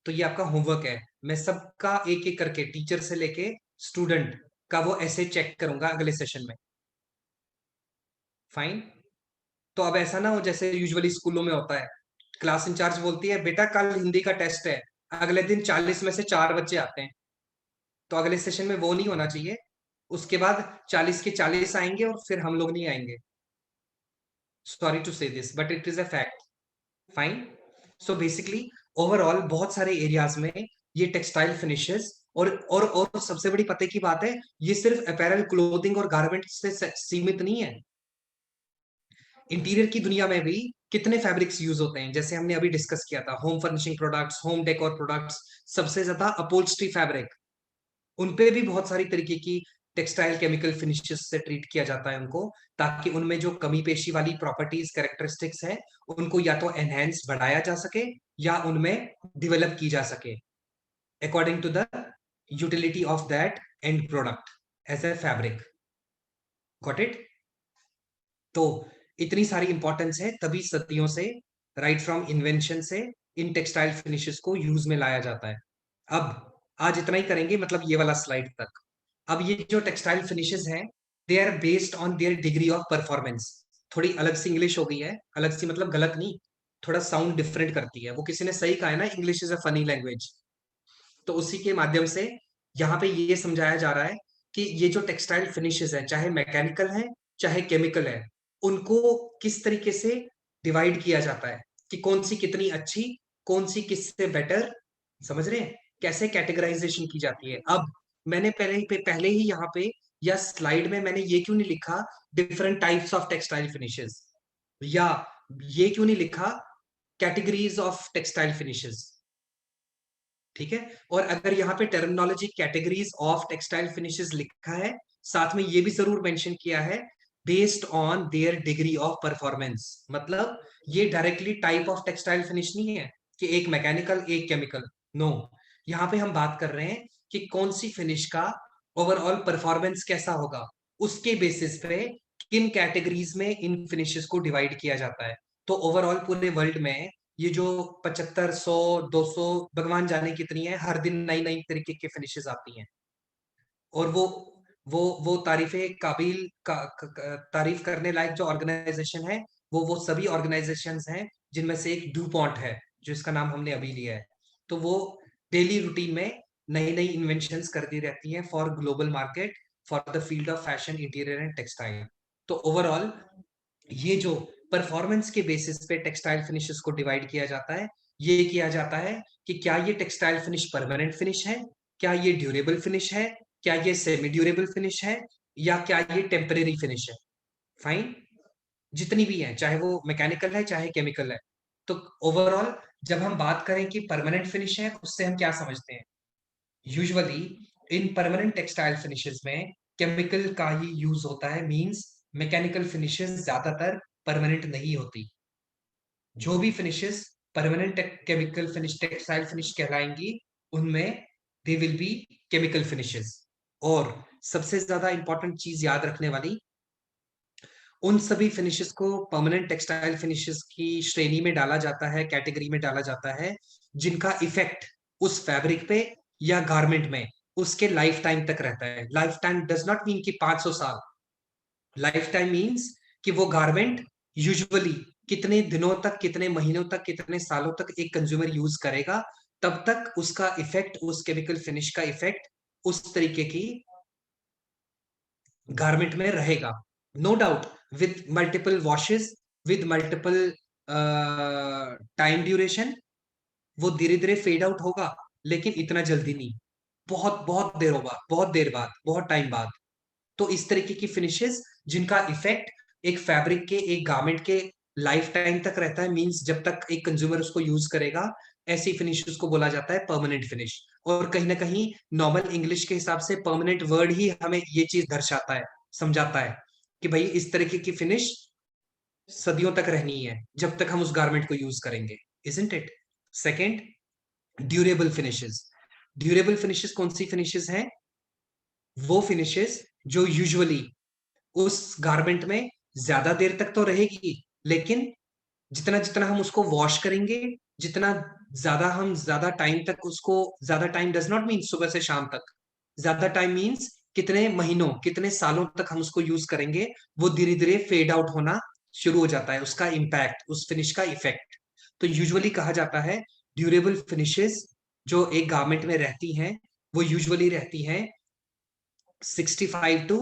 तो ये आपका होमवर्क है। मैं सबका एक एक करके, टीचर से लेके स्टूडेंट का, वो ऐसे चेक करूंगा अगले सेशन में। फाइन। तो अब ऐसा ना हो जैसे यूजुअली स्कूलों में होता है, क्लास इंचार्ज बोलती है बेटा कल हिंदी का टेस्ट है, अगले दिन 40 में से 4 बच्चे आते हैं। तो अगले सेशन में वो नहीं होना चाहिए। उसके बाद 40 के 40 आएंगे और फिर हम लोग नहीं आएंगे। सॉरी टू से this but it is a fact. Fine. So basically overall बहुत सारे एरियाज में ये टेक्सटाइल फिनिशेस, और सबसे बड़ी पते की बात है, ये सिर्फ अपैरल, क्लोथिंग और गारमेंट से सीमित नहीं है। इंटीरियर की दुनिया में भी कितने फैब्रिक्स यूज होते हैं, जैसे हमने अभी डिस्कस किया था, home furnishing products, home decor products, सबसे ज्यादा अपहोल्स्ट्री फैब्रिक, उनपे भी बहुत सारी तरीके की टेक्सटाइल केमिकल फिनिशेस से ट्रीट किया जाता है उनको, ताकि उनमें जो कमी पेशी वाली प्रॉपर्टीज, कैरेक्टरिस्टिक्स है, उनको या तो एनहेंस, बढ़ाया जा सके, या उनमें डेवलप की जा सके according to the utility of that end product as a fabric. Got it? तो इतनी सारी इंपॉर्टेंस है, तभी सदियों से, राइट फ्रॉम इन्वेंशन से, इन टेक्सटाइल फिनिशेस को यूज में लाया जाता है। अब आज इतना ही करेंगे, मतलब ये वाला स्लाइड तक। अब ये जो टेक्सटाइल फिनिशेस हैं, they are based on their degree of performance. थोड़ी अलग सी इंग्लिश हो गई है, अलग सी मतलब गलत नहीं, थोड़ा साउंड डिफरेंट करती है। वो किसी ने सही कहा है ना, English is a funny language. तो उसी के माध्यम से यहाँ पे ये समझाया जा रहा है कि ये जो टेक्सटाइल फिनिशेस है, चाहे मैकेनिकल है चाहे केमिकल है, उनको किस तरीके से डिवाइड किया जाता है, कि कौन सी कितनी अच्छी, कौन सी किससे बेटर। समझ रहे हैं कैसे कैटेगराइजेशन की जाती है? अब मैंने पहले ही यहाँ पे या स्लाइड में मैंने ये क्यों नहीं लिखा different types of textile finishes, या ये क्यों नहीं लिखा कैटेगरीज ऑफ टेक्सटाइल फिनिशेस? ठीक है। और अगर यहाँ पे terminology categories of textile finishes लिखा है, साथ में ये भी जरूर मेंशन किया है based on their degree of performance. मतलब ये directly type of textile finish नहीं है कि एक मैकेनिकल एक केमिकल। नो, यहाँ पे हम बात कर रहे हैं कि कौन सी फिनिश का ओवरऑल परफॉर्मेंस कैसा होगा, उसके बेसिस पे किन कैटेगरीज में इन फिनिशेस को डिवाइड किया जाता है। तो ओवरऑल पूरे वर्ल्ड में ये जो 75, 100, 200, भगवान जाने कितनी है, हर दिन नई नई तरीके की फिनिशेस आती हैं। और वो तारीफे काबिल तारीफ करने लायक जो ऑर्गेनाइजेशन है, वो सभी ऑर्गेनाइजेशंस हैं, जिनमें से एक ड्यूपॉन्ट है, जो इसका नाम हमने अभी लिया है, तो वो डेली रूटीन में नई नई इन्वेंशंस करती रहती हैं for global market, for the field of fashion, interior and textile. तो ओवरऑल ये जो परफॉर्मेंस के बेसिस पे टेक्सटाइल फिनिशेस को डिवाइड किया जाता है, ये किया जाता है कि क्या ये टेक्सटाइल फिनिश परमानेंट फिनिश है, क्या ये ड्यूरेबल फिनिश है, क्या ये सेमी ड्यूरेबल फिनिश है, या क्या ये टेम्परेरी फिनिश है। फाइन, जितनी भी है, चाहे वो मैकेनिकल है चाहे केमिकल है। तो ओवरऑल जब हम बात करें कि परमानेंट फिनिश है, उससे हम क्या समझते हैं? Usually in permanent textile finishes में केमिकल का ही यूज होता है, मींस मैकेनिकल फिनिशेस ज्यादातर परमानेंट नहीं होती। जो भी finishes permanent chemical finish textile finish कहलाएंगी, उनमें they will be chemical finishes. और सबसे ज्यादा इंपॉर्टेंट चीज याद रखने वाली, उन सभी फिनिशेस को परमानेंट टेक्सटाइल फिनिशेस की श्रेणी में डाला जाता है, कैटेगरी में डाला जाता है, जिनका इफेक्ट उस फैब्रिक पे या गारमेंट में उसके लाइफ टाइम तक रहता है। Life time does not mean कि 500 साल। लाइफ टाइम मीन्स कि वो गारमेंट यूजुअली कितने दिनों तक, कितने महीनों तक, कितने सालों तक एक कंज्यूमर यूज करेगा, तब तक उसका इफेक्ट, उस केमिकल फिनिश का इफेक्ट उस तरीके की गारमेंट में रहेगा। No doubt with multiple washes, with multiple time duration, वो धीरे धीरे फेड आउट होगा, लेकिन इतना जल्दी नहीं, बहुत बहुत देर बाद, बहुत देर बाद, बहुत टाइम बाद। तो इस तरीके की फिनिशेस जिनका इफेक्ट एक फैब्रिक के, एक गारमेंट के लाइफ टाइम तक रहता है, मींस जब तक एक कंज्यूमर उसको यूज करेगा, ऐसी फिनिशेस को बोला जाता है परमानेंट फिनिश। और कहीं ना कहीं नॉर्मल इंग्लिश के हिसाब से परमानेंट वर्ड ही हमें ये चीज दर्शाता है, समझाता है कि भाई इस तरीके की फिनिश सदियों तक रहनी है जब तक हम उस गारमेंट को यूज करेंगे, isn't it? Second, durable finishes. Durable finishes कौन सी फिनिशेस हैं? वो फिनिशेस जो यूजुअली उस गारमेंट में ज्यादा देर तक तो रहेगी, लेकिन जितना जितना हम उसको वॉश करेंगे, जितना ज्यादा हम ज्यादा टाइम तक उसको, ज्यादा टाइम डज नॉट मीन सुबह से शाम तक, ज्यादा टाइम मीन्स कितने महीनों, कितने सालों तक हम उसको यूज करेंगे, वो धीरे धीरे फेड आउट होना शुरू हो जाता है, उसका इम्पैक्ट, उस फिनिश का इफेक्ट। तो यूजुअली कहा जाता है ड्यूरेबल फिनिशेस जो एक गारमेंट में रहती हैं, वो यूजुअली रहती हैं 65 टू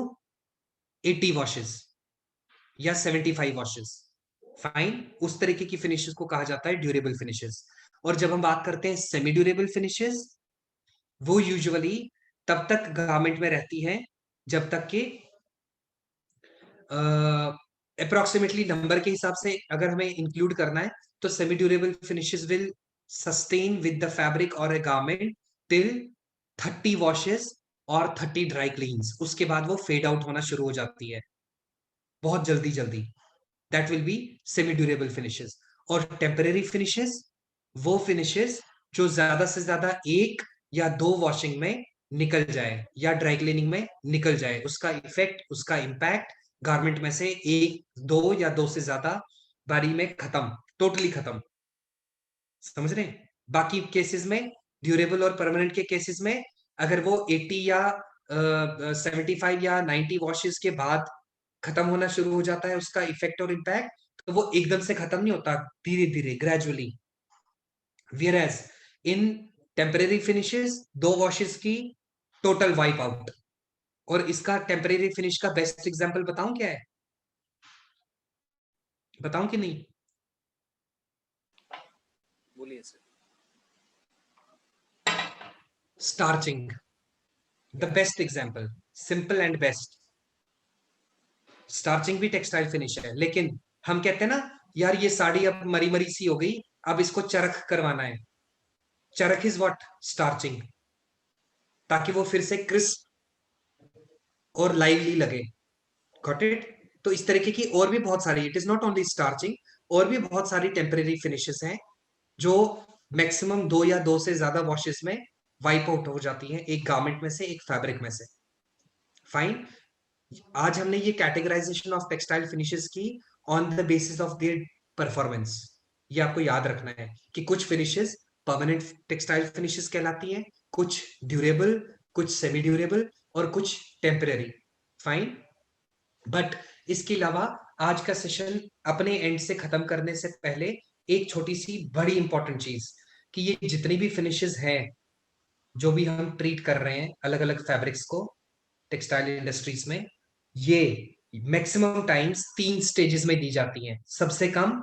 80 वॉशेस या 75 वॉशेस। फाइन, उस तरीके की फिनिशेस को कहा जाता है ड्यूरेबल फिनिशेस। और जब हम बात करते हैं सेमी ड्यूरेबल फिनिशेस, वो यूजुअली तब तक गारमेंट में रहती हैं जब तक कि अप्रोक्सीमेटली नंबर के हिसाब से अगर हमें इंक्लूड करना है, तो semi durable finishes will sustain with the fabric और ए गारमेंट टिल 30 वॉशेस और 30 ड्राई क्लीन्स। उसके बाद वो फेड आउट होना शुरू हो जाती है बहुत जल्दी जल्दी। That will B semi durable finishes. और टेम्परेरी फिनिशेस, वो फिनिशेस जो ज्यादा से ज्यादा एक या दो वॉशिंग में निकल जाए या ड्राई क्लीनिंग में निकल जाए, उसका इफेक्ट, उसका इंपैक्ट गारमेंट में से एक, दो या दो से ज्यादा बारी में खत्म, टोटली खत्म। समझ रहे हैं? बाकी केसेस में, ड्यूरेबल और परमानेंट के केसेस में, अगर वो 80 या 75 या 90 वॉशेस के बाद खत्म होना शुरू हो जाता है उसका इफेक्ट और इम्पैक्ट, तो वो एकदम से खत्म नहीं होता, धीरे धीरे, gradually. Whereas in temporary finishes, दो वॉशेस की टोटल वाइप आउट। और इसका टेम्परेरी फिनिश का बेस्ट एग्जांपल बताऊं क्या है? बताऊं कि नहीं? बोलिए sir. Starching, the best example, simple and best. Starching भी टेक्सटाइल फिनिश है, लेकिन हम कहते हैं ना, यार ये साड़ी अब मरी मरी सी हो गई, अब इसको चरख करवाना है। चरख इज व्हाट? स्टार्चिंग, ताकि वो फिर से क्रिस्प और लाइवली लगे। Got it? तो इस तरीके की और भी बहुत सारी, it is not only starching, और भी बहुत सारी टेम्परेरी फिनिशेस हैं जो मैक्सिमम दो या दो से ज्यादा वॉशेस में वाइप आउट हो जाती हैं, एक गारमेंट में से, एक फैब्रिक में से। फाइन, आज हमने ये कैटेगराइजेशन ऑफ टेक्सटाइल फिनिशेस की on the basis of their performance. ये आपको याद रखना है कि कुछ फिनिशेस परमानेंट टेक्सटाइल फिनिशेस कहलाती हैं, कुछ ड्यूरेबल, कुछ सेमी ड्यूरेबल और कुछ टेम्परेरी। फाइन, बट इसके अलावा आज का सेशन अपने एंड से खत्म करने से पहले एक छोटी सी बड़ी इंपॉर्टेंट चीज कि ये जितनी भी फिनिशेस हैं जो भी हम ट्रीट कर रहे हैं अलग अलग फैब्रिक्स को टेक्सटाइल इंडस्ट्रीज में, ये मैक्सिमम टाइम्स 3 स्टेजेस में दी जाती हैं, सबसे कम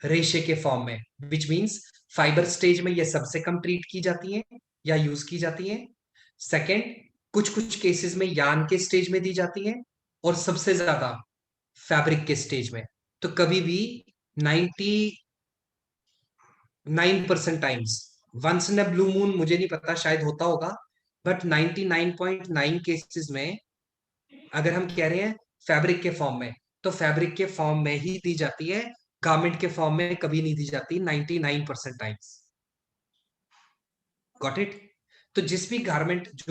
रेशे के फॉर्म में, विच मींस फाइबर स्टेज में ये सबसे कम ट्रीट की जाती हैं या यूज की जाती हैं। सेकंड, कुछ कुछ केसेस में यान के स्टेज में दी जाती हैं, और सबसे ज्यादा फैब्रिक के स्टेज में। तो कभी भी 99% times, once in a blue moon मुझे नहीं पता, शायद होता होगा, बट 99.9 केसेस में अगर हम कह रहे हैं फैब्रिक के फॉर्म में, तो फैब्रिक के फॉर्म में ही दी जाती है, गारमेंट के फॉर्म में कभी नहीं दी जाती 99% टाइम्स। Got it? तो जो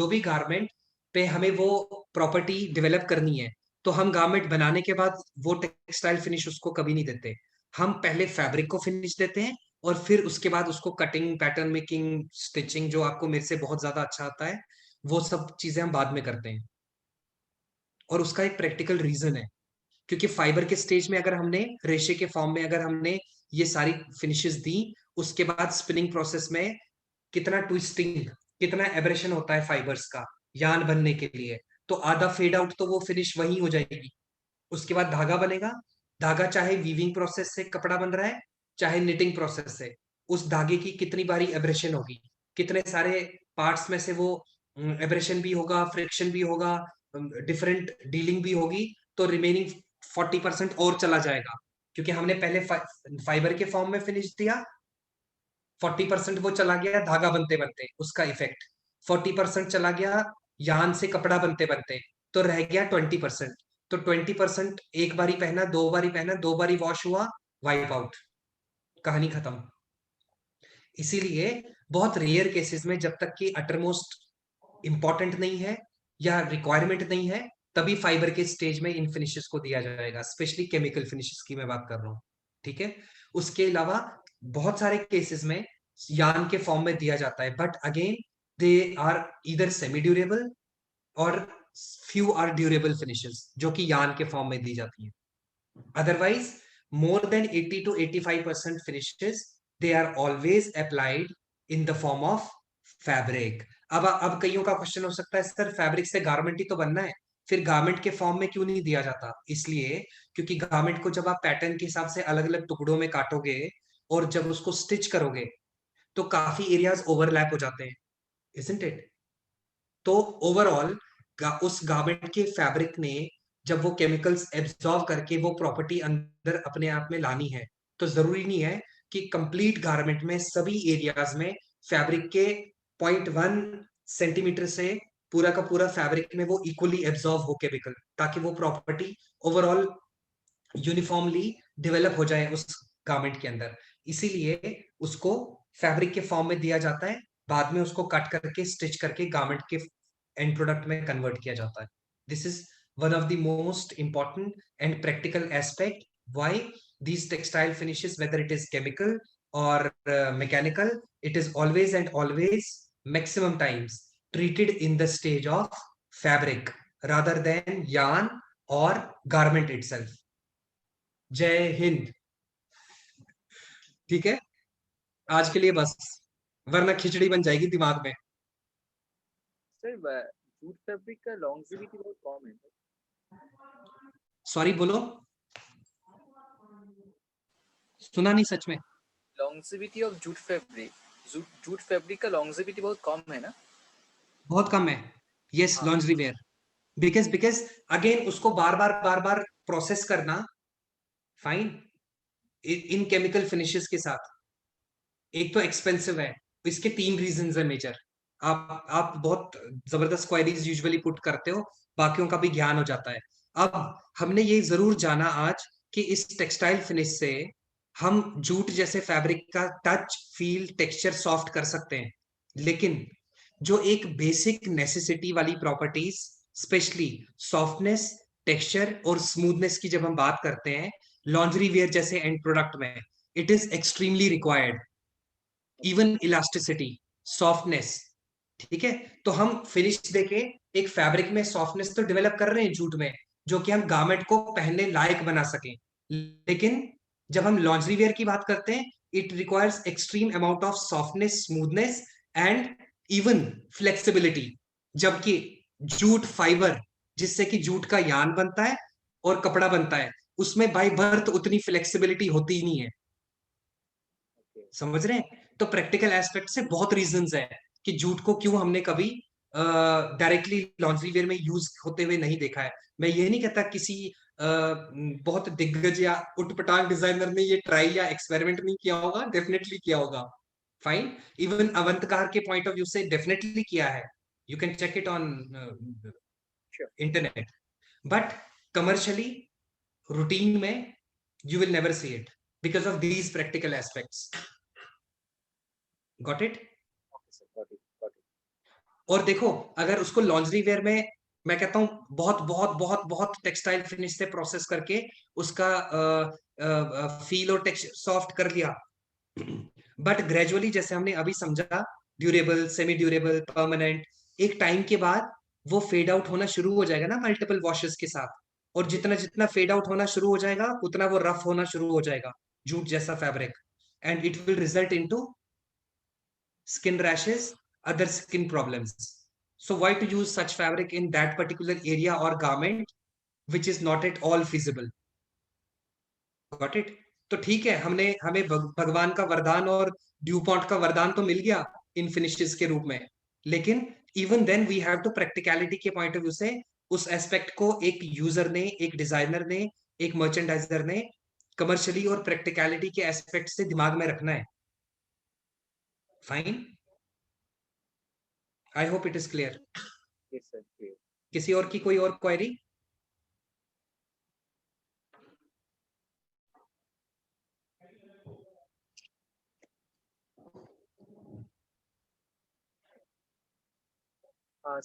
भी गारमेंट पे हमें वो प्रॉपर्टी डेवलप करनी है, तो हम गारमेंट बनाने के बाद वो टेक्सटाइल फिनिश उसको कभी नहीं देते। हम पहले फैब्रिक को फिनिश देते हैं, और फिर उसके बाद उसको कटिंग, पैटर्न मेकिंग, स्टिचिंग, जो आपको मेरे से बहुत ज्यादा अच्छा आता है, वो सब चीजें हम बाद में करते हैं। और उसका एक प्रैक्टिकल रीजन है, क्योंकि फाइबर के स्टेज में अगर हमने रेशे के फॉर्म में अगर हमने ये सारी फिनिशेस दी, उसके बाद स्पिनिंग प्रोसेस में कितना ट्विस्टिंग, कितना एब्रेशन होता है फाइबर्स का यान बनने के लिए, तो आधा फेड आउट तो वो फिनिश वही हो जाएगी। उसके बाद धागा बनेगा, धागा चाहे वीविंग प्रोसेस से कपड़ा बन रहा है, चाहे निटिंग प्रोसेस से, उस धागे की कितनी बारी एब्रेशन होगी, कितने सारे पार्ट्स में से वो एब्रेशन भी होगा, फ्रिक्शन भी होगा, डिफरेंट डीलिंग भी होगी, तो रिमेनिंग 40% और चला जाएगा, क्योंकि हमने पहले फाइबर के फॉर्म में फिनिश दिया, 40% वो चला गया धागा बनते बनते, उसका इफेक्ट 40% चला गया यान से कपड़ा बनते बनते, तो रह गया 20%। तो 20% एक बारी पहना, 2 बारी पहना, 2 बारी वॉश हुआ, वाइप आउट, कहानी खत्म। इसीलिए बहुत रेयर केसेस में, जब तक कि अटरमोस्ट इंपॉर्टेंट नहीं है या रिक्वायरमेंट नहीं है, तभी फाइबर के स्टेज में इन फिनिशेस को दिया जाएगा, स्पेशली केमिकल फिनिशेस की मैं बात कर रहा हूँ। ठीक है? उसके अलावा बहुत सारे केसेस में यान के फॉर्म में दिया जाता है, but again they are either semi durable और फ्यू आर ड्यूरेबल फिनिशेस जो कि यान के फॉर्म में दी जाती है। Otherwise, more than 80 to 85% finishes, they are always applied in the form of fabric. अब कईयों का क्वेश्चन हो सकता है, सर फैब्रिक से गारमेंट ही तो बनना है, फिर गारमेंट के फॉर्म में क्यों नहीं दिया जाता? इसलिए क्योंकि गारमेंट को जब आप पैटर्न के हिसाब से अलग अलग टुकड़ों में काटोगे और जब उसको स्टिच करोगे, तो काफी एरियाज ओवरलैप हो जाते हैं, isn't it? तो ओवरऑल उस गारमेंट के फैब्रिक ने जब वो केमिकल्स एब्जॉर्व करके वो प्रॉपर्टी अंदर अपने आप में लानी है, तो जरूरी नहीं है कि कंप्लीट गारमेंट में सभी एरियाज में फैब्रिक के 0.1 सेंटीमीटर से पूरा का पूरा फैब्रिक में वो इक्वली एब्जॉर्व हो केमिकल, ताकि वो प्रॉपर्टी ओवरऑल यूनिफॉर्मली डेवलप हो जाए उस गारमेंट के अंदर। इसीलिए उसको फैब्रिक के फॉर्म में दिया जाता है, बाद में उसको कट करके स्टिच करके गारमेंट के एंड प्रोडक्ट में कन्वर्ट किया जाता है। This is one of the most important and practical aspect why these textile finishes, whether it is chemical or mechanical, it is always and always maximum times treated in the stage of fabric rather than yarn or garment itself. जय हिंद। ठीक है, आज के लिए बस, वरना खिचड़ी बन जाएगी दिमाग में। सर जूट फैब्रिक का लॉन्जेविटी बहुत कम है। सॉरी, बोलो, सुना नहीं सच में। लॉन्जेविटी ऑफ जूट फैब्रिक का लॉन्जेविटी बहुत कम है ना? बहुत कम है, yes, lingerie wear, because again उसको बार बार प्रोसेस करना, फाइन, इन केमिकल फिनिशेस के साथ, एक तो एक्सपेंसिव है, इसके 3 रीजन है मेजर। आप बहुत जबरदस्त क्वेरीज यूजुअली पुट करते हो, बाकियों का भी ज्ञान हो जाता है। अब हमने ये जरूर जाना आज कि इस टेक्सटाइल फिनिश से हम जूट जैसे फैब्रिक का टच, फील, टेक्सचर सॉफ्ट कर सकते हैं, लेकिन जो एक बेसिक नेसेसिटी वाली प्रॉपर्टीज, स्पेशली सॉफ्टनेस, टेक्सचर और स्मूथनेस की जब हम बात करते हैं लॉन्ड्री वेयर जैसे एंड प्रोडक्ट में, it is extremely required, even elasticity, softness. ठीक है, तो हम फिनिश देके एक फैब्रिक में सॉफ्टनेस तो डेवलप कर रहे हैं जूट में, जो कि हम गारमेंट को पहनने लायक बना सकें, लेकिन जब हम लॉन्ड्री वेयर की बात करते हैं, it requires extreme amount of softness, smoothness and even flexibility. जबकि जूट फाइबर, जिससे कि जूट का यान बनता है और कपड़ा बनता है, उसमें बाय बर्थ उतनी फ्लेक्सिबिलिटी होती ही नहीं है। Okay. समझ रहे हैं? तो प्रैक्टिकल एस्पेक्ट से बहुत रीजंस है कि जूट को क्यों हमने कभी डायरेक्टली लॉन्ड्री वेयर में यूज होते हुए नहीं देखा है। मैं ये नहीं कहता किसी बहुत दिग्गज या उटपटांग डिजाइनर ने ये ट्राई या एक्सपेरिमेंट नहीं किया होगा, डेफिनेटली किया होगा। फाइन, इवन अवंतकार के पॉइंट ऑफ व्यू से डेफिनेटली किया है, you can check it on Sure. Internet. But commercially, routine में, you will never see it because of these practical aspects. Got it? Okay, sir. Got it. Got it. और देखो, अगर उसको लॉन्ड्री वेयर में, मैं कहता हूं बहुत बहुत बहुत बहुत टेक्सटाइल फिनिश से प्रोसेस करके उसका फील और टेक्सचर सॉफ्ट कर लिया, बट ग्रेजुअली जैसे हमने अभी समझा, ड्यूरेबल, सेमी ड्यूरेबल, परमानेंट, एक टाइम के बाद वो फेड आउट होना शुरू हो जाएगा ना मल्टीपल वॉशेस के साथ। और जितना जितना फेड आउट होना शुरू हो जाएगा, उतना वो रफ होना शुरू हो जाएगा, जूट जैसा fabric, and it will result into skin rashes, other skin problems. So why to use such fabric in that particular area or garment which is not at all feasible? Got it? तो ठीक है, हमने हमें भगवान का वरदान और ड्यूपॉन्ट का वरदान तो मिल गया इन फिनिशेस के रूप में, लेकिन even then we have to practicality के पॉइंट ऑफ व्यू से उस एस्पेक्ट को एक यूजर ने, एक डिजाइनर ने, एक मर्चेंडाइजर ने कमर्शियली और प्रैक्टिकलिटी के एस्पेक्ट से दिमाग में रखना है। Fine, I hope it is clear. Yes, sir. Clear. किसी और की कोई और क्वेरी? Sir,